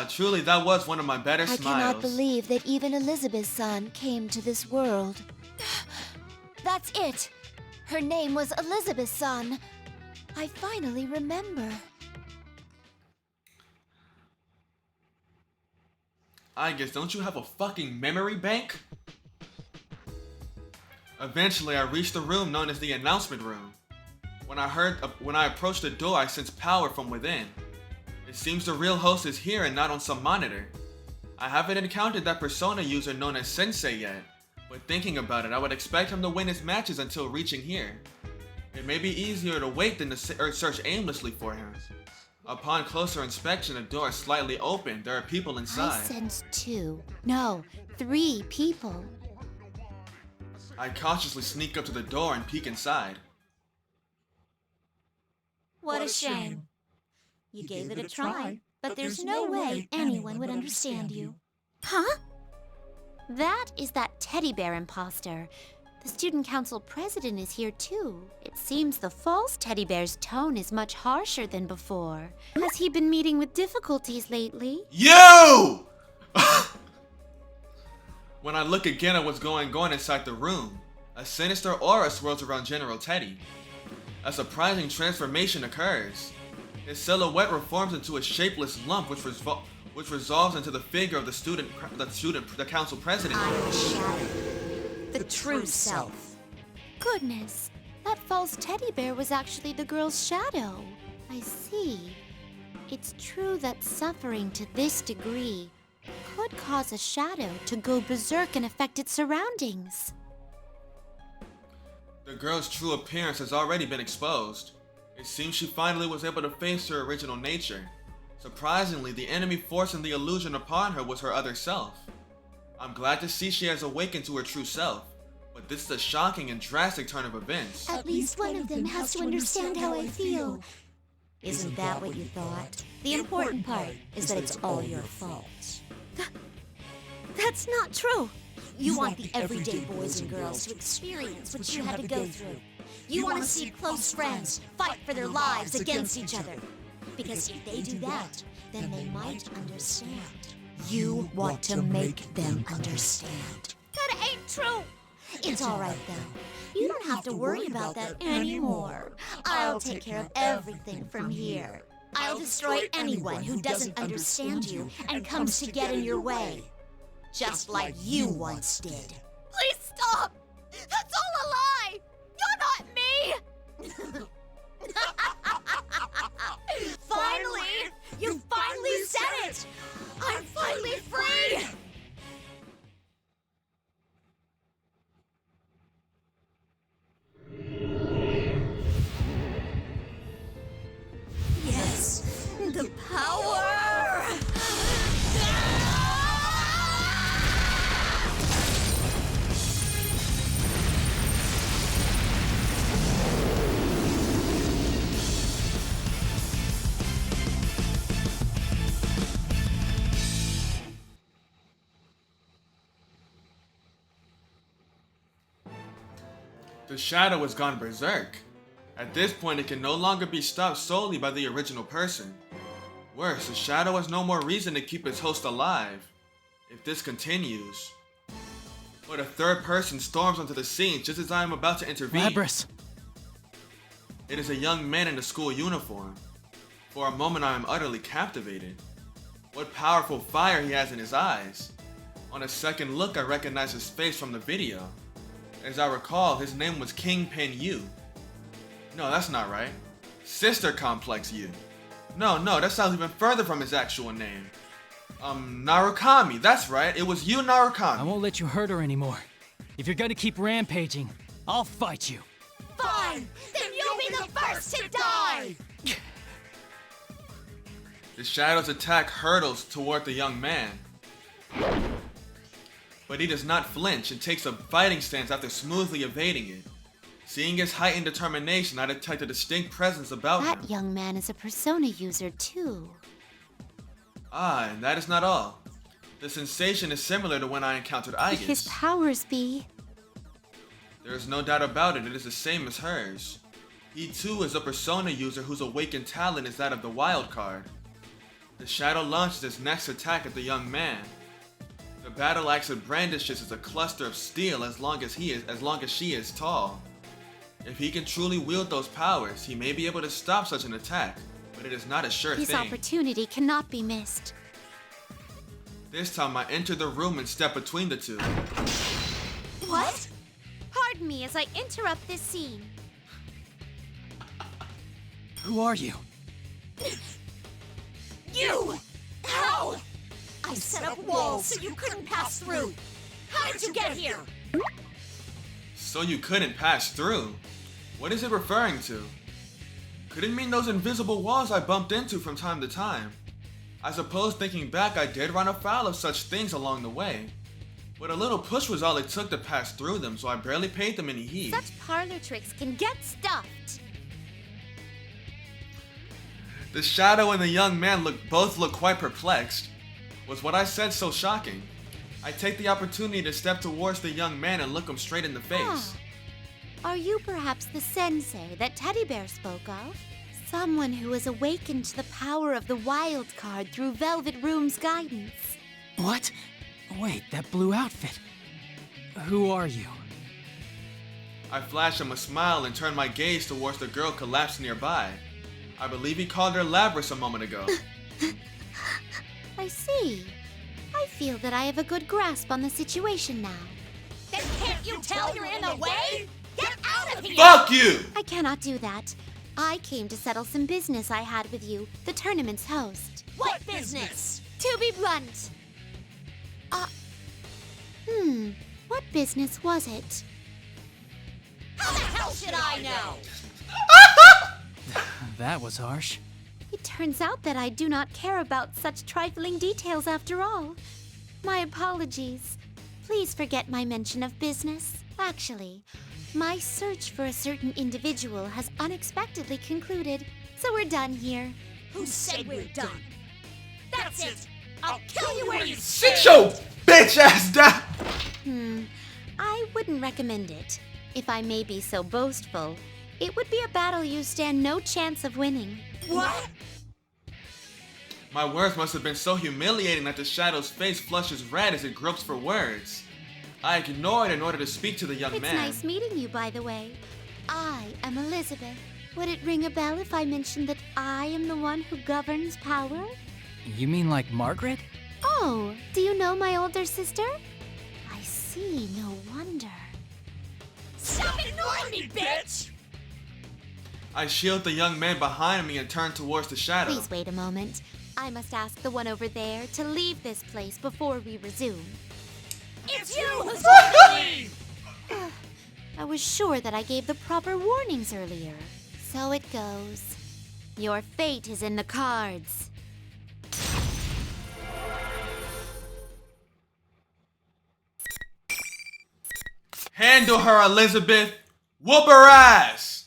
[SPEAKER 1] Truly, that was one of my better
[SPEAKER 3] I
[SPEAKER 1] smiles.
[SPEAKER 3] cannot believe that even Elizabeth's son came to this world. That's it! Her name was Elizabeth's son. I finally remember.
[SPEAKER 1] I guess, don't you have a fucking memory bank? Eventually, I reached the room known as the announcement room. When I approached the door, I sensed power from within. It seems the real host is here and not on some monitor. I haven't encountered that Persona user known as Sensei yet, but thinking about it, I would expect him to win his matches until reaching here. It may be easier to wait than to search aimlessly for him. Upon closer inspection, the door is slightly open. There are people
[SPEAKER 2] I
[SPEAKER 1] inside.
[SPEAKER 2] sense 2. No, 3 people.
[SPEAKER 1] I cautiously sneak up to the door and peek inside.
[SPEAKER 2] What a shame. You gave it a try, but there's no way anyone would understand you. Huh? That is that teddy bear imposter. The student council president is here too. It seems the false teddy bear's tone is much harsher than before. Has he been meeting with difficulties lately?
[SPEAKER 1] You! When I look again at what's going on inside the room, a sinister aura swirls around General Teddy. A surprising transformation occurs. His silhouette reforms into a shapeless lump which resolves into the figure of the council president.
[SPEAKER 2] I am Shadow, the true self. Goodness, that false teddy bear was actually the girl's shadow. I see. It's true that suffering to this degree could cause a shadow to go berserk and affect its surroundings.
[SPEAKER 1] The girl's true appearance has already been exposed. It seems she finally was able to face her original nature. Surprisingly, the enemy forcing the illusion upon her was her other self. I'm glad to see she has awakened to her true self, but this is a shocking and drastic turn of events.
[SPEAKER 2] At least one of them has to understand how I feel. Isn't that what you thought? The important part is that it's all your fault. That's not true. You want the everyday boys and girls to experience what you had to go through. You want to see close friends fight for their lives against each other. Because if they do that, then they might understand. You want to make them understand. That ain't true. It's all right, though. You don't have to worry about that anymore. I'll take care of everything from here. I'll destroy anyone who doesn't understand you and comes to get in your way. Just like you once did. Please stop! That's all a lie! You're not me! Finally! You finally said it! I'm finally free!
[SPEAKER 1] The shadow has gone berserk. At this point, it can no longer be stopped solely by the original person. Worse, the shadow has no more reason to keep its host alive. If this continues... But a third person storms onto the scene just as I am about to intervene.
[SPEAKER 7] Labrys!
[SPEAKER 1] It is a young man in a school uniform. For a moment I am utterly captivated. What powerful fire he has in his eyes. On a second look I recognize his face from the video. As I recall, his name was Kingpin U. No, that's not right. Sister Complex U. No, that sounds even further from his actual name. Narukami, that's right, it was you, Narukami.
[SPEAKER 7] I won't let you hurt her anymore. If you're gonna keep rampaging, I'll fight you.
[SPEAKER 4] Fine! Then you'll be the first to die!
[SPEAKER 1] The shadow's attack hurtles toward the young man. But he does not flinch and takes a fighting stance after smoothly evading it. Seeing his heightened determination, I detect a distinct presence about him.
[SPEAKER 2] That young man is a persona user too.
[SPEAKER 1] Ah, and that is not all. The sensation is similar to when I encountered
[SPEAKER 2] Could his
[SPEAKER 1] Aegis.
[SPEAKER 2] powers be?
[SPEAKER 1] There is no doubt about it is the same as hers. He too is a persona user whose awakened talent is that of the wild card. The shadow launches its next attack at the young man. The battle axe it brandishes is a cluster of steel as long as she is tall. If he can truly wield those powers, he may be able to stop such an attack, but it is not a sure
[SPEAKER 2] This
[SPEAKER 1] thing.
[SPEAKER 2] opportunity cannot be missed.
[SPEAKER 1] This time I enter the room and step between the two.
[SPEAKER 2] What? Pardon me as I interrupt this scene.
[SPEAKER 7] Who are you?
[SPEAKER 4] You! How? I set up walls so you couldn't pass through. How did you get here?
[SPEAKER 1] So you couldn't pass through? What is it referring to? Could it mean those invisible walls I bumped into from time to time? I suppose thinking back I did run afoul of such things along the way. But a little push was all it took to pass through them, so I barely paid them any heed.
[SPEAKER 2] Such parlor tricks can get stuffed.
[SPEAKER 1] The shadow and the young man both look quite perplexed. Was what I said so shocking? I take the opportunity to step towards the young man and look him straight in the face.
[SPEAKER 2] Ah. Are you perhaps the sensei that Teddy Bear spoke of? Someone who has awakened to the power of the wild card through Velvet Room's guidance.
[SPEAKER 7] What? Wait, that blue outfit. Who are you?
[SPEAKER 1] I flash him a smile and turn my gaze towards the girl collapsed nearby. I believe he called her Labrys a moment ago.
[SPEAKER 2] I see. I feel that I have a good grasp on the situation now.
[SPEAKER 4] Then can't you tell you're in the way? Get out of here!
[SPEAKER 1] Fuck you!
[SPEAKER 2] I cannot do that. I came to settle some business I had with you, the tournament's host.
[SPEAKER 4] What business?
[SPEAKER 2] To be blunt. What business was it?
[SPEAKER 4] How the hell should I know?
[SPEAKER 7] That was harsh.
[SPEAKER 2] It turns out that I do not care about such trifling details after all. My apologies. Please forget my mention of business. Actually, my search for a certain individual has unexpectedly concluded, so we're done here.
[SPEAKER 4] Who said we're done? That's it. I'll kill you where you
[SPEAKER 1] Sit
[SPEAKER 4] sit.
[SPEAKER 1] your bitch ass down!
[SPEAKER 2] I wouldn't recommend it. If I may be so boastful, it would be a battle you stand no chance of winning.
[SPEAKER 4] What?
[SPEAKER 1] My words must have been so humiliating that the shadow's face flushes red as it gropes for words. I ignore it in order to speak to the young
[SPEAKER 2] It's
[SPEAKER 1] man.
[SPEAKER 2] nice meeting you, by the way. I am Elizabeth. Would it ring a bell if I mentioned that I am the one who governs power?
[SPEAKER 7] You mean like Margaret?
[SPEAKER 2] Oh, do you know my older sister? I see, no wonder.
[SPEAKER 4] Stop ignoring me, bitch!
[SPEAKER 1] I shield the young man behind me and turn towards the shadow.
[SPEAKER 2] Please wait a moment. I must ask the one over there to leave this place before we resume.
[SPEAKER 4] It's you who's going to leave!
[SPEAKER 2] I was sure that I gave the proper warnings earlier. So it goes. Your fate is in the cards.
[SPEAKER 1] Handle her, Elizabeth! Whoop her ass!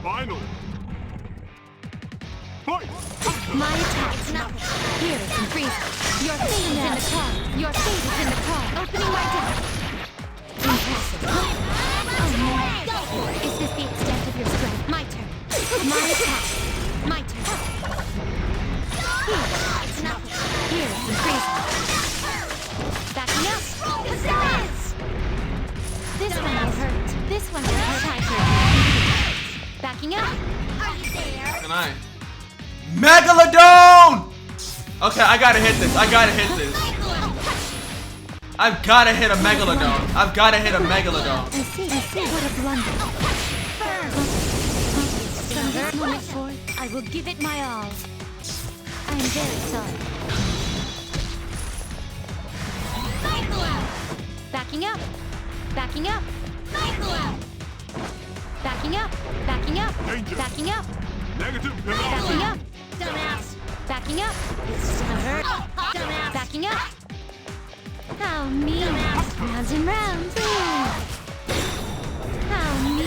[SPEAKER 8] Final. Fight!
[SPEAKER 2] My attack is nothing. Here is some freeze. Your fate is in the card. Your fate is in the card. Opening my deck. Impressive. Oh no. Is this the extent of your strength? My turn. My attack. My turn. Here, it's nothing. Here is some freeze. Backing up. This one will hurt. This one will hurt. Backing up. Are you there?
[SPEAKER 1] Can I? Megidoloan! Okay, I gotta hit this. I gotta hit this. I've gotta hit a Megidoloan. I've gotta hit a Megidoloan.
[SPEAKER 2] I see what a blunder. From this moment forth, I will give it my all. I am very sorry. Backing up. Backing up. Backing up. Backing up.
[SPEAKER 8] Danger.
[SPEAKER 2] Backing up.
[SPEAKER 8] Negative.
[SPEAKER 2] Backing up. Dumbass. Backing up. This is gonna hurt. Dumbass. Backing up. How mean. Rounds and rounds. How mean.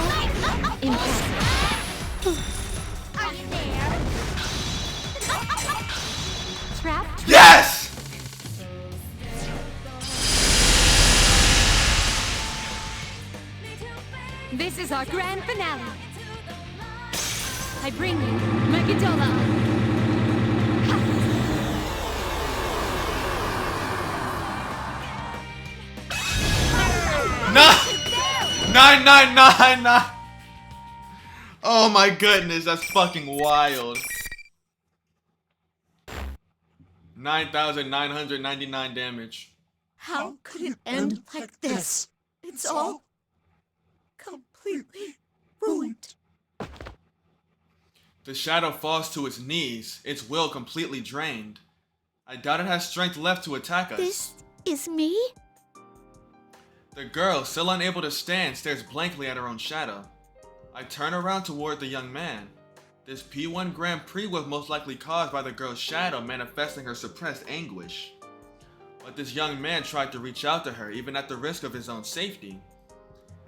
[SPEAKER 2] Impressive.
[SPEAKER 4] Are you there?
[SPEAKER 2] Trapped.
[SPEAKER 1] Yes!
[SPEAKER 2] This is our grand finale. I bring you Megidoloan.
[SPEAKER 1] Nine, 999. Oh my goodness, that's fucking wild. 9,999 damage.
[SPEAKER 9] How could it end like this? It's all completely ruined.
[SPEAKER 1] The shadow falls to its knees, its will completely drained. I doubt it has strength left to attack us.
[SPEAKER 2] This is me?
[SPEAKER 1] The girl, still unable to stand, stares blankly at her own shadow. I turn around toward the young man. This P1 Grand Prix was most likely caused by the girl's shadow manifesting her suppressed anguish. But this young man tried to reach out to her even at the risk of his own safety.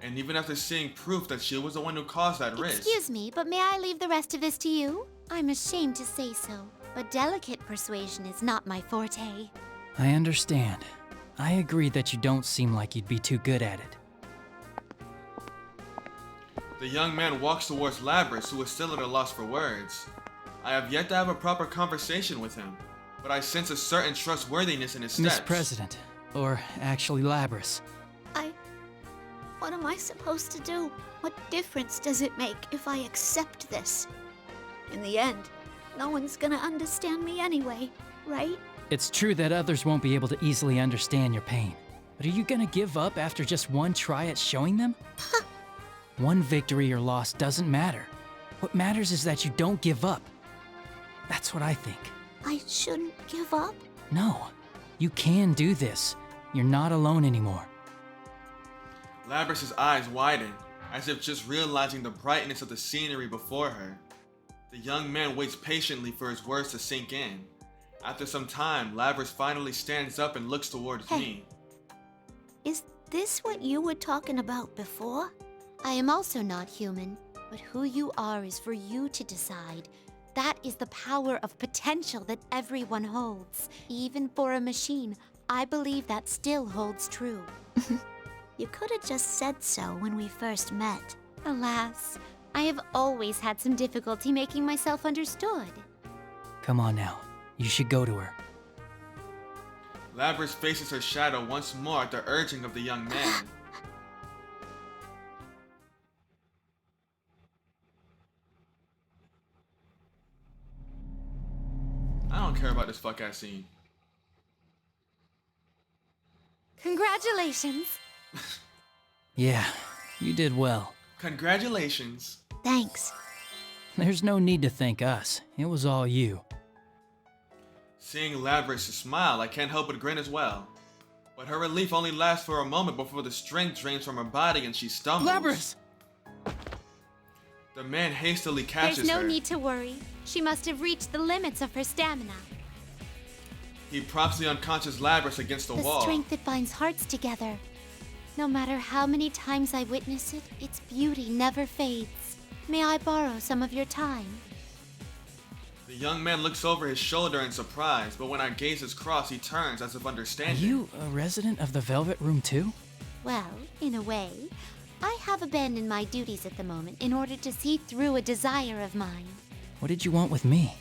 [SPEAKER 1] And even after seeing proof that she was the one who caused that risk.
[SPEAKER 2] Excuse me, but may I leave the rest of this to you? I'm ashamed to say so, but delicate persuasion is not my forte.
[SPEAKER 7] I understand. I agree that you don't seem like you'd be too good at it.
[SPEAKER 1] The young man walks towards Labrys, who is still at a loss for words. I have yet to have a proper conversation with him, but I sense a certain trustworthiness in his steps.
[SPEAKER 7] Miss President, or actually Labrys.
[SPEAKER 9] What am I supposed to do? What difference does it make if I accept this? In the end, no one's gonna understand me anyway, right?
[SPEAKER 7] It's true that others won't be able to easily understand your pain. But are you gonna give up after just one try at showing them? One victory or loss doesn't matter. What matters is that you don't give up. That's what I think.
[SPEAKER 9] I shouldn't give up?
[SPEAKER 7] No, you can do this. You're not alone anymore.
[SPEAKER 1] Labrys' eyes widen, as if just realizing the brightness of the scenery before her. The young man waits patiently for his words to sink in. After some time, Labrys finally stands up and looks towards me.
[SPEAKER 9] Is this what you were talking about before?
[SPEAKER 2] I am also not human, but who you are is for you to decide. That is the power of potential that everyone holds. Even for a machine, I believe that still holds true.
[SPEAKER 9] You could have just said so when we first met.
[SPEAKER 2] Alas, I have always had some difficulty making myself understood.
[SPEAKER 7] Come on now. You should go to her.
[SPEAKER 1] Labrys faces her shadow once more at the urging of the young man. I don't care about this fuck-ass scene.
[SPEAKER 2] Congratulations!
[SPEAKER 7] Yeah, you did well.
[SPEAKER 1] Congratulations.
[SPEAKER 9] Thanks.
[SPEAKER 7] There's no need to thank us. It was all you.
[SPEAKER 1] Seeing Labrys smile, I can't help but grin as well. But her relief only lasts for a moment before the strength drains from her body and she stumbles.
[SPEAKER 7] Labrys!
[SPEAKER 1] The man hastily catches her.
[SPEAKER 2] There's no need to worry. She must have reached the limits of her stamina.
[SPEAKER 1] He props the unconscious Labrys against the wall.
[SPEAKER 2] The strength that binds hearts together. No matter how many times I witness it, its beauty never fades. May I borrow some of your time?
[SPEAKER 1] The young man looks over his shoulder in surprise, but when I gaze his cross, he turns as if
[SPEAKER 7] Are
[SPEAKER 1] understanding.
[SPEAKER 7] you a resident of the Velvet Room too?
[SPEAKER 2] Well, in a way, I have abandoned my duties at the moment in order to see through a desire of mine.
[SPEAKER 7] What did you want with me?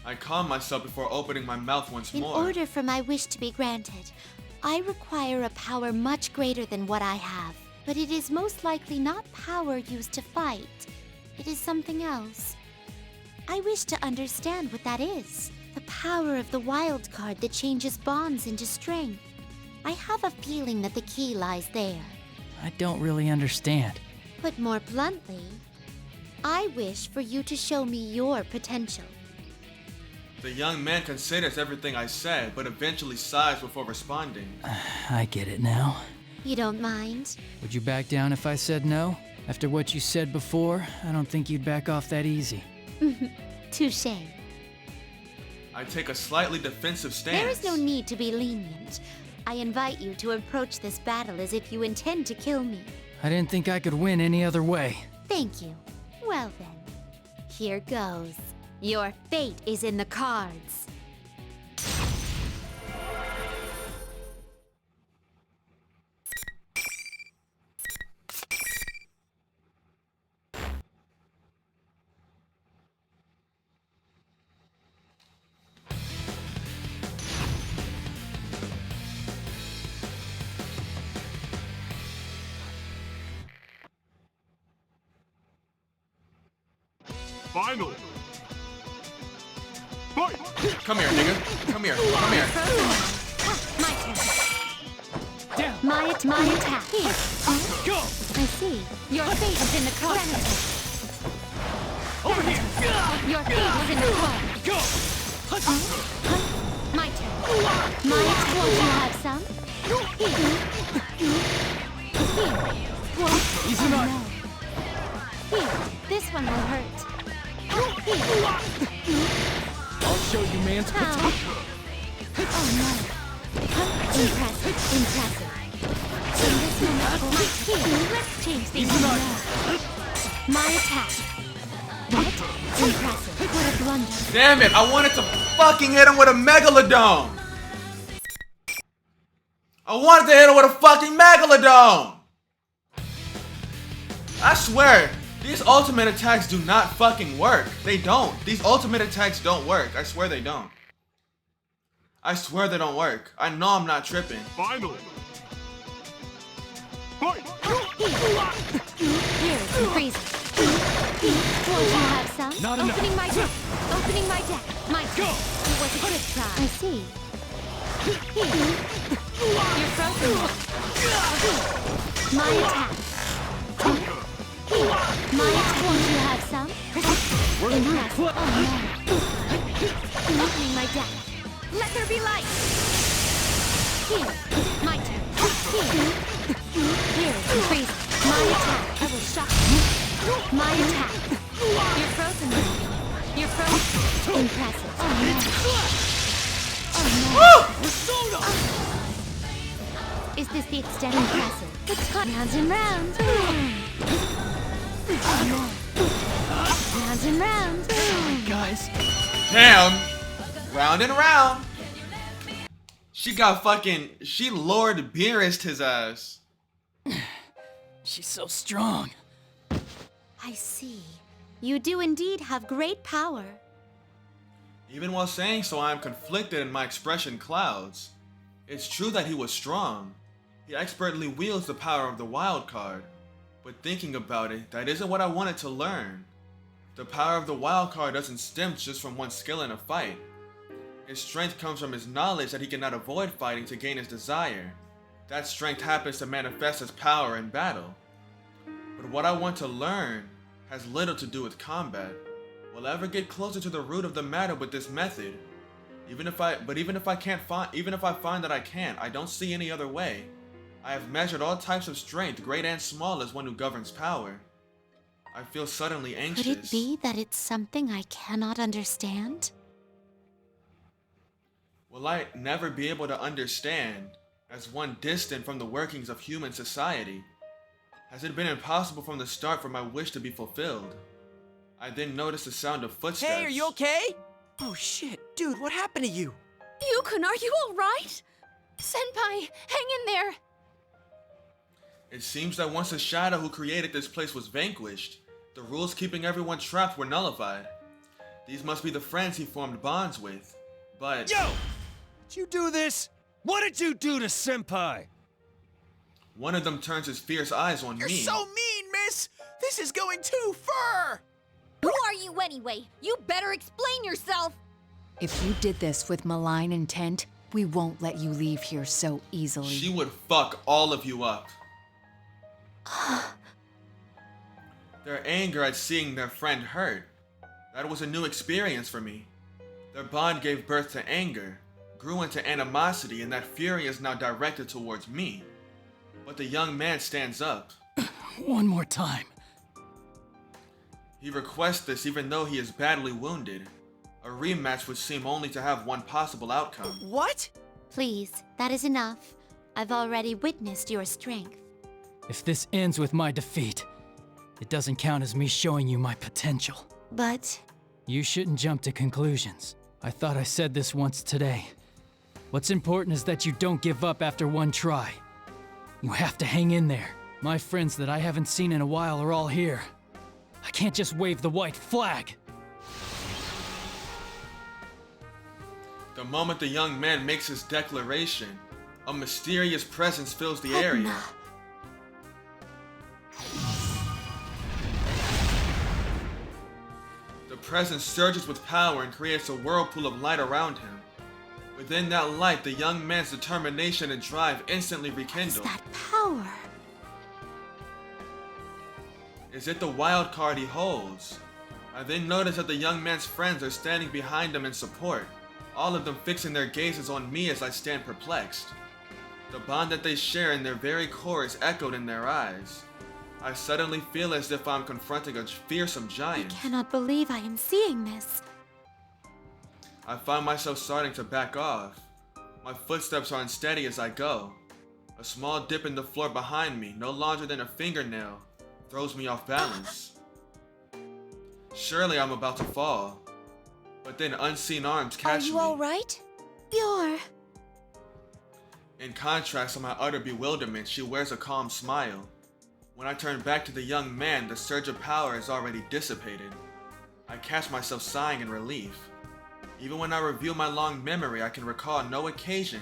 [SPEAKER 1] I calm myself before opening my mouth once
[SPEAKER 2] In
[SPEAKER 1] more.
[SPEAKER 2] order for my wish to be granted, I require a power much greater than what I have. But it is most likely not power used to fight. It is something else. I wish to understand what that is. The power of the wild card that changes bonds into strength. I have a feeling that the key lies there.
[SPEAKER 7] I don't really understand.
[SPEAKER 2] Put more bluntly, I wish for you to show me your potential.
[SPEAKER 1] The young man considers everything I said, but eventually sighs before responding.
[SPEAKER 7] I get it now.
[SPEAKER 2] You don't mind?
[SPEAKER 7] Would you back down if I said no? After what you said before, I don't think you'd back off that easy.
[SPEAKER 2] Touché.
[SPEAKER 1] I take a slightly defensive stance.
[SPEAKER 2] There is no need to be lenient. I invite you to approach this battle as if you intend to kill me.
[SPEAKER 7] I didn't think I could win any other way.
[SPEAKER 2] Thank you. Well then, here goes. Your fate is in the cards.
[SPEAKER 8] Final. Fight!
[SPEAKER 1] Come here, nigga. Come here. Come here.
[SPEAKER 2] My turn.
[SPEAKER 7] Down!
[SPEAKER 2] My attack. Here.
[SPEAKER 7] Go!
[SPEAKER 2] I see. Your fate is in the cards.
[SPEAKER 7] Over here!
[SPEAKER 2] Your fate is in the cards.
[SPEAKER 7] Go!
[SPEAKER 2] My turn. My attack. Won't you have some? Here. What?
[SPEAKER 7] Easy enough.
[SPEAKER 2] No. Here. This one will hurt.
[SPEAKER 7] I'll show you man's potential.
[SPEAKER 2] Oh no. Impressive. Impressive. In this moment, here. Let's change things around. My attack. What? Impressive. What a blunder.
[SPEAKER 1] Damn it, I wanted to fucking hit him with a Megalodon! I wanted to hit him with a fucking Megalodon! I swear, these ultimate attacks do not fucking work. They don't. These ultimate attacks don't work. I swear they don't. I swear they don't work. I know I'm not tripping.
[SPEAKER 8] Final. Fight!
[SPEAKER 2] Here, some crazy. Won't you have some?
[SPEAKER 7] Not enough.
[SPEAKER 2] Opening my deck. Opening my deck. My
[SPEAKER 7] Go!
[SPEAKER 2] It was a good try. I see. Here. You're frozen. My attack. My attack. Won't you have some? Impressive. Oh no. Opening my deck. Let there be light. Here. My turn. Here. Here is the freeze. My attack. I will shock you. My attack. You're frozen. You're frozen. Impressive. Oh no. Is this the extent? Impressive. It's caught rounds and rounds. Oh no. Rounds and rounds.
[SPEAKER 7] Guys,
[SPEAKER 1] Damn! Round and round! She got fucking... She Lord Beerus'd his ass.
[SPEAKER 7] she's so strong.
[SPEAKER 2] I see. You do indeed have great power.
[SPEAKER 1] Even while saying so, I am conflicted and my expression clouds. It's true that he was strong. He expertly wields the power of the wild card. But thinking about it, that isn't what I wanted to learn. The power of the wild card doesn't stem just from one's skill in a fight. His strength comes from his knowledge that he cannot avoid fighting to gain his desire. That strength happens to manifest as power in battle. But what I want to learn has little to do with combat. Will I ever get closer to the root of the matter with this method? Even if I find that I can't, I don't see any other way. I have measured all types of strength, great and small, as one who governs power. I feel suddenly anxious.
[SPEAKER 2] Could it be that it's something I cannot understand?
[SPEAKER 1] Will I never be able to understand, as one distant from the workings of human society? Has it been impossible from the start for my wish to be fulfilled? I then noticed the sound of footsteps.
[SPEAKER 6] Hey, are you okay? Oh shit, dude, what happened to you?
[SPEAKER 4] Yukon, are you alright? Senpai, hang in there!
[SPEAKER 1] It seems that once the shadow who created this place was vanquished, the rules keeping everyone trapped were nullified. These must be the friends he formed bonds with. But...
[SPEAKER 8] Yo! Did you do this? What did you do to Senpai?
[SPEAKER 1] one of them turns his fierce eyes on
[SPEAKER 6] You're
[SPEAKER 1] me.
[SPEAKER 6] so mean, miss! This is going too far!
[SPEAKER 4] Who are you anyway? You better explain yourself!
[SPEAKER 10] If you did this with malign intent, we won't let you leave here so easily.
[SPEAKER 1] She would fuck all of you up. Their anger at seeing their friend hurt. That was a new experience for me. Their bond gave birth to anger, grew into animosity, and that fury is now directed towards me. But the young man stands up.
[SPEAKER 7] One more time.
[SPEAKER 1] He requests this even though he is badly wounded. A rematch would seem only to have one possible outcome.
[SPEAKER 6] What?
[SPEAKER 2] Please, that is enough. I've already witnessed your strength.
[SPEAKER 7] If this ends with my defeat, it doesn't count as me showing you my potential.
[SPEAKER 2] But
[SPEAKER 7] You shouldn't jump to conclusions. I thought I said this once today. What's important is that you don't give up after one try. You have to hang in there. My friends that I haven't seen in a while are all here. I can't just wave the white flag.
[SPEAKER 1] The moment the young man makes his declaration, a mysterious presence fills the area. The presence surges with power and creates a whirlpool of light around him. Within that light, the young man's determination and drive instantly rekindle.
[SPEAKER 2] that power.
[SPEAKER 1] Is it the wild card he holds? I then notice that the young man's friends are standing behind him in support, all of them fixing their gazes on me as I stand perplexed. The bond that they share in their very core is echoed in their eyes. I suddenly feel as if I'm confronting a fearsome
[SPEAKER 2] I
[SPEAKER 1] giant.
[SPEAKER 2] cannot believe I am seeing this.
[SPEAKER 1] I find myself starting to back off. My footsteps are unsteady as I go. A small dip in the floor behind me, no larger than a fingernail, throws me off balance. Surely I'm about to fall. But then unseen arms catch me.
[SPEAKER 3] Are you alright?
[SPEAKER 2] You're...
[SPEAKER 1] In contrast to my utter bewilderment, she wears a calm smile. When I turn back to the young man, the surge of power is already dissipated. I catch myself sighing in relief. Even when I review my long memory, I can recall no occasion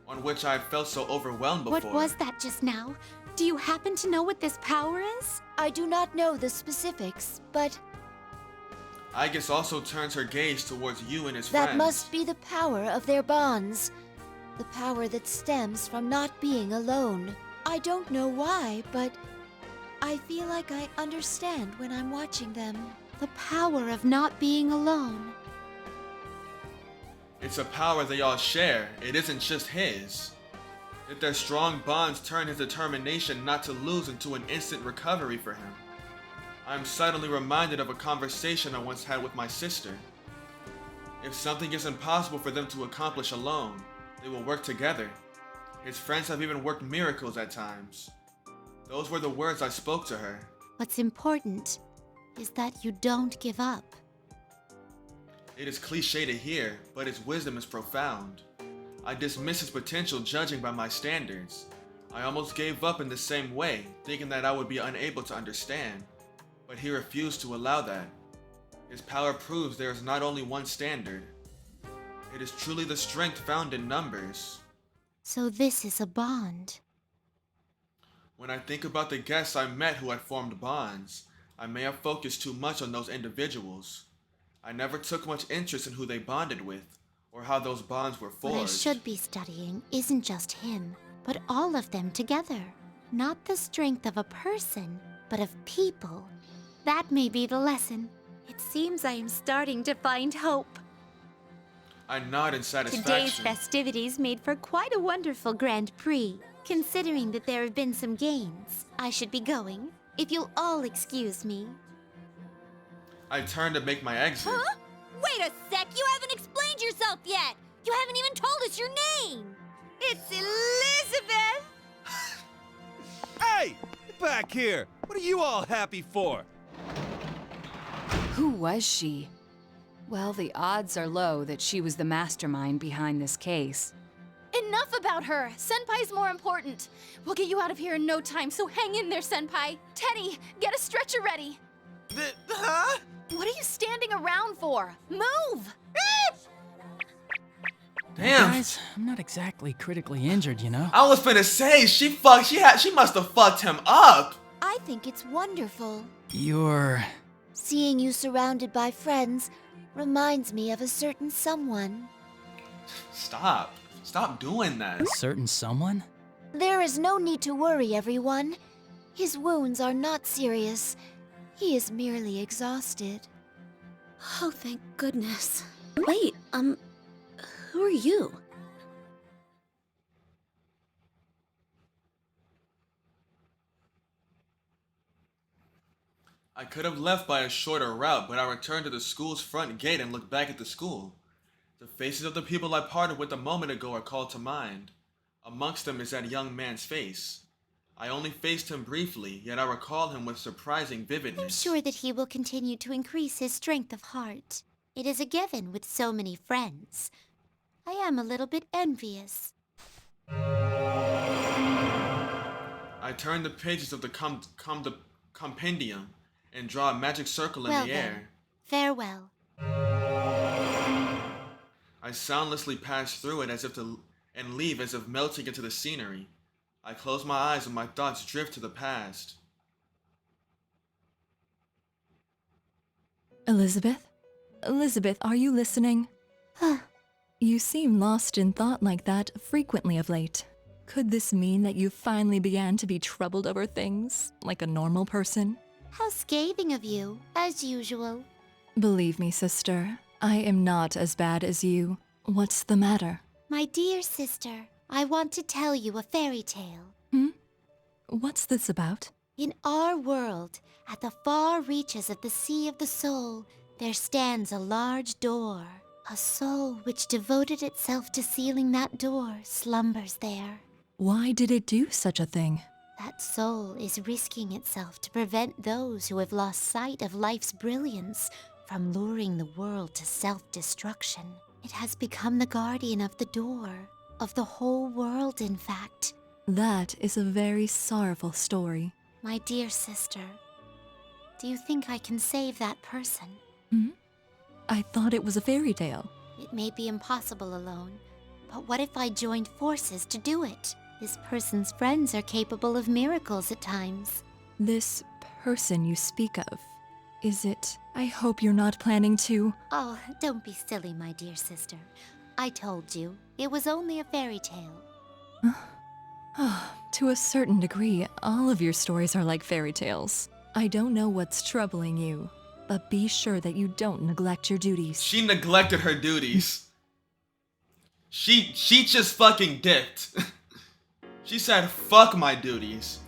[SPEAKER 1] on which I had felt so overwhelmed before.
[SPEAKER 2] What was that just now? Do you happen to know what this power is?
[SPEAKER 3] I do not know the specifics, but
[SPEAKER 1] Aigis also turns her gaze towards you and his friends.
[SPEAKER 3] that must be the power of their bonds. The power that stems from not being alone. I don't know why, but I feel like I understand when I'm watching them.
[SPEAKER 2] The power of not being alone.
[SPEAKER 1] It's a power they all share. It isn't just his. That their strong bonds turn his determination not to lose into an instant recovery for him. I'm suddenly reminded of a conversation I once had with my sister. If something is impossible for them to accomplish alone, they will work together. His friends have even worked miracles at times. Those were the words I spoke to her.
[SPEAKER 2] What's important is that you don't give up.
[SPEAKER 1] It is cliche to hear, but his wisdom is profound. I dismiss his potential judging by my standards. I almost gave up in the same way, thinking that I would be unable to understand. But he refused to allow that. His power proves there is not only one standard. It is truly the strength found in numbers.
[SPEAKER 2] So this is a bond.
[SPEAKER 1] When I think about the guests I met who had formed bonds, I may have focused too much on those individuals. I never took much interest in who they bonded with, or how those bonds were forged.
[SPEAKER 2] What I should be studying isn't just him, but all of them together. Not the strength of a person, but of people. That may be the lesson. It seems I am starting to find hope.
[SPEAKER 1] I nod in
[SPEAKER 2] Today's
[SPEAKER 1] satisfaction.
[SPEAKER 2] festivities made for quite a wonderful Grand Prix. Considering that there have been some gains, I should be going, if you'll all excuse me.
[SPEAKER 1] I turn to make my exit.
[SPEAKER 4] Huh? Wait a sec, you haven't explained yourself yet! You haven't even told us your name! It's Elizabeth!
[SPEAKER 8] Hey! back here! What are you all happy for?
[SPEAKER 10] Who was she? Well, the odds are low that she was the mastermind behind this case.
[SPEAKER 4] Enough about her! Senpai's more important. We'll get you out of here in no time, so hang in there, Senpai. Teddy, get a stretcher ready.
[SPEAKER 6] Huh?
[SPEAKER 4] What are you standing around for? Move!
[SPEAKER 1] Damn.
[SPEAKER 7] Guys, I'm not exactly critically injured, you know?
[SPEAKER 1] I was finna say, she must have fucked him up.
[SPEAKER 3] I think it's wonderful.
[SPEAKER 7] You're...
[SPEAKER 3] Seeing you surrounded by friends reminds me of a certain someone.
[SPEAKER 1] Stop doing that.
[SPEAKER 7] a certain someone?
[SPEAKER 3] There is no need to worry, everyone. His wounds are not serious. He is merely exhausted.
[SPEAKER 9] Oh, thank goodness. Wait, who are you?
[SPEAKER 1] I could have left by a shorter route, but I returned to the school's front gate and looked back at the school. The faces of the people I parted with a moment ago are called to mind. Amongst them is that young man's face. I only faced him briefly, yet I recall him with surprising vividness.
[SPEAKER 2] I'm sure that he will continue to increase his strength of heart. It is a given with so many friends. I am a little bit envious.
[SPEAKER 1] I turn the pages of the compendium and draw a magic circle in
[SPEAKER 2] Well
[SPEAKER 1] the
[SPEAKER 2] then,
[SPEAKER 1] air.
[SPEAKER 2] farewell.
[SPEAKER 1] I soundlessly pass through it and leave as if melting into the scenery. I close my eyes and my thoughts drift to the past.
[SPEAKER 11] Elizabeth? Elizabeth, are you listening? You seem lost in thought like that frequently of late. Could this mean that you finally began to be troubled over things, like a normal person?
[SPEAKER 2] How scathing of you, as usual.
[SPEAKER 11] Believe me, sister, I am not as bad as you. What's the matter?
[SPEAKER 2] My dear sister, I want to tell you a fairy tale.
[SPEAKER 11] What's this about?
[SPEAKER 2] In our world, at the far reaches of the Sea of the Soul, there stands a large door. A soul which devoted itself to sealing that door slumbers there.
[SPEAKER 11] Why did it do such a thing?
[SPEAKER 2] That soul is risking itself to prevent those who have lost sight of life's brilliance from luring the world to self-destruction. It has become the guardian of the door, of the whole world, in fact.
[SPEAKER 11] That is a very sorrowful story.
[SPEAKER 2] My dear sister, do you think I can save that person?
[SPEAKER 11] I thought it was a fairy tale.
[SPEAKER 2] It may be impossible alone, but what if I joined forces to do it? This person's friends are capable of miracles at times.
[SPEAKER 11] This person you speak of, is it? I hope you're not planning to...
[SPEAKER 2] Oh, don't be silly, my dear sister. I told you, it was only a fairy tale.
[SPEAKER 11] To a certain degree, all of your stories are like fairy tales. I don't know what's troubling you, but be sure that you don't neglect your duties.
[SPEAKER 1] She neglected her duties. She just fucking dipped. She said, fuck my duties.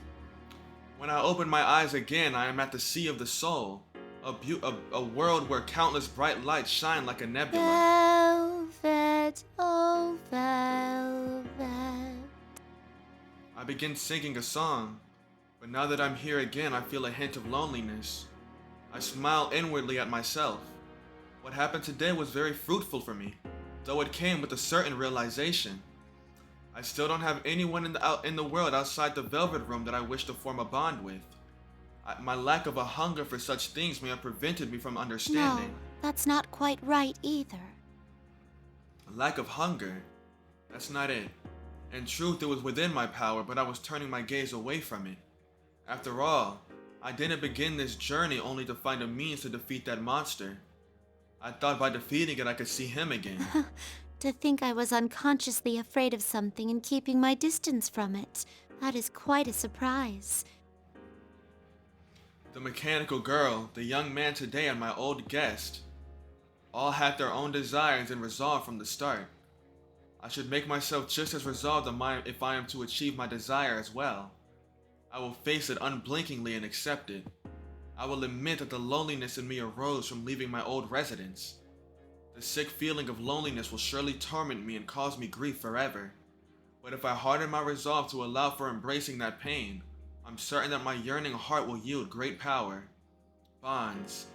[SPEAKER 1] When I open my eyes again, I am at the Sea of the Soul. A world where countless bright lights shine like a nebula.
[SPEAKER 2] Velvet, oh velvet.
[SPEAKER 1] I begin singing a song, but now that I'm here again, I feel a hint of loneliness. I smile inwardly at myself. What happened today was very fruitful for me, though it came with a certain realization. I still don't have anyone in the world outside the Velvet Room that I wish to form a bond with. My lack of a hunger for such things may have prevented me from understanding.
[SPEAKER 2] No, that's not quite right either.
[SPEAKER 1] A lack of hunger? That's not it. In truth, it was within my power, but I was turning my gaze away from it. After all, I didn't begin this journey only to find a means to defeat that monster. I thought by defeating it I could see him again.
[SPEAKER 2] To think I was unconsciously afraid of something and keeping my distance from it. That is quite a surprise.
[SPEAKER 1] The mechanical girl, the young man today, and my old guest all had their own desires and resolve from the start. I should make myself just as resolved if I am to achieve my desire as well. I will face it unblinkingly and accept it. I will admit that the loneliness in me arose from leaving my old residence. The sick feeling of loneliness will surely torment me and cause me grief forever. But if I harden my resolve to allow for embracing that pain, I'm certain that my yearning heart will yield great power. Bonds.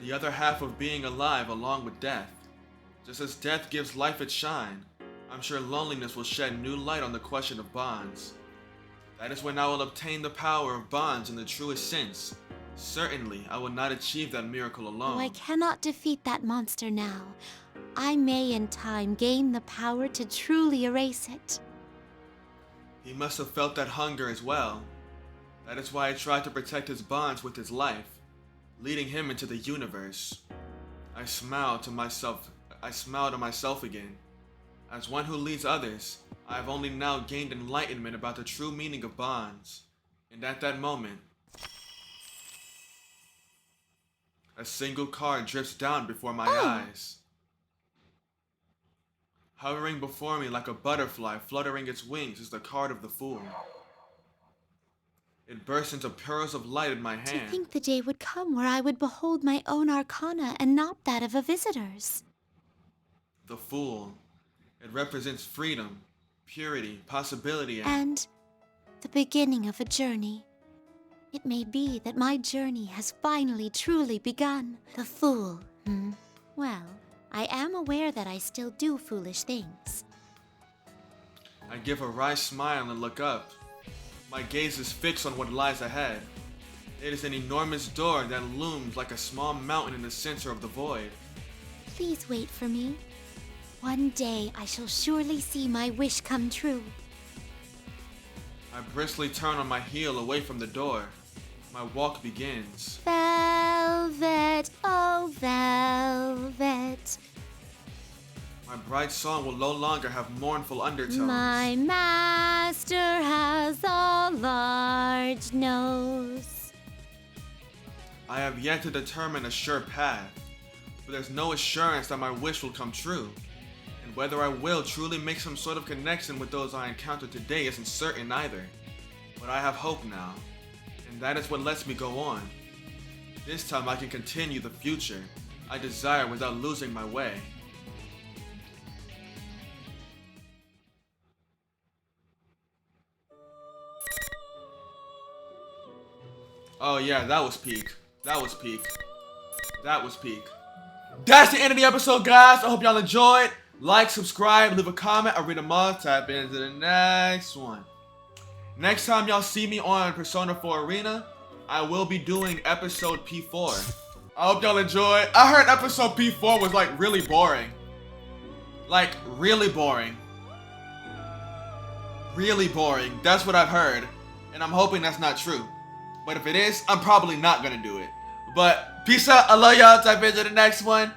[SPEAKER 1] The other half of being alive along with death. Just as death gives life its shine, I'm sure loneliness will shed new light on the question of bonds. That is when I will obtain the power of bonds in the truest sense. Certainly, I will not achieve that miracle alone.
[SPEAKER 2] Though I cannot defeat that monster now, I may in time gain the power to truly erase it.
[SPEAKER 1] He must have felt that hunger as well. That is why I tried to protect his bonds with his life, leading him into the universe. I smiled to myself again. As one who leads others, I have only now gained enlightenment about the true meaning of bonds. And at that moment, a single card drifts down before my eyes. Hovering before me like a butterfly fluttering its wings is the card of the Fool. It bursts into pearls of light in my hand.
[SPEAKER 2] To think the day would come where I would behold my own arcana and not that of a visitor's.
[SPEAKER 1] The Fool. It represents freedom, purity, possibility,
[SPEAKER 2] and the beginning of a journey. It may be that my journey has finally truly begun. The Fool, Well, I am aware that I still do foolish things.
[SPEAKER 1] I give a wry smile and look up. My gaze is fixed on what lies ahead. It is an enormous door that looms like a small mountain in the center of the void.
[SPEAKER 2] Please wait for me. One day I shall surely see my wish come true.
[SPEAKER 1] I briskly turn on my heel away from the door. My walk begins.
[SPEAKER 2] Velvet, oh velvet.
[SPEAKER 1] My bright song will no longer have mournful undertones.
[SPEAKER 2] My master has a large nose.
[SPEAKER 1] I have yet to determine a sure path, but there's no assurance that my wish will come true. And whether I will truly make some sort of connection with those I encountered today isn't certain either. But I have hope now, and that is what lets me go on. This time I can continue the future I desire without losing my way. Oh yeah, that was peak. That was peak. That was peak. That's the end of the episode, guys. I hope y'all enjoyed. Like, subscribe, leave a comment. I'll read them all. Tap into the next one. Next time y'all see me on Persona 4 Arena, I will be doing episode P4. I hope y'all enjoyed. I heard episode P4 was like really boring. Like really boring. Really boring. That's what I've heard. And I'm hoping that's not true. But if it is, I'm probably not gonna do it. But peace out. I love y'all. Tap into the next one.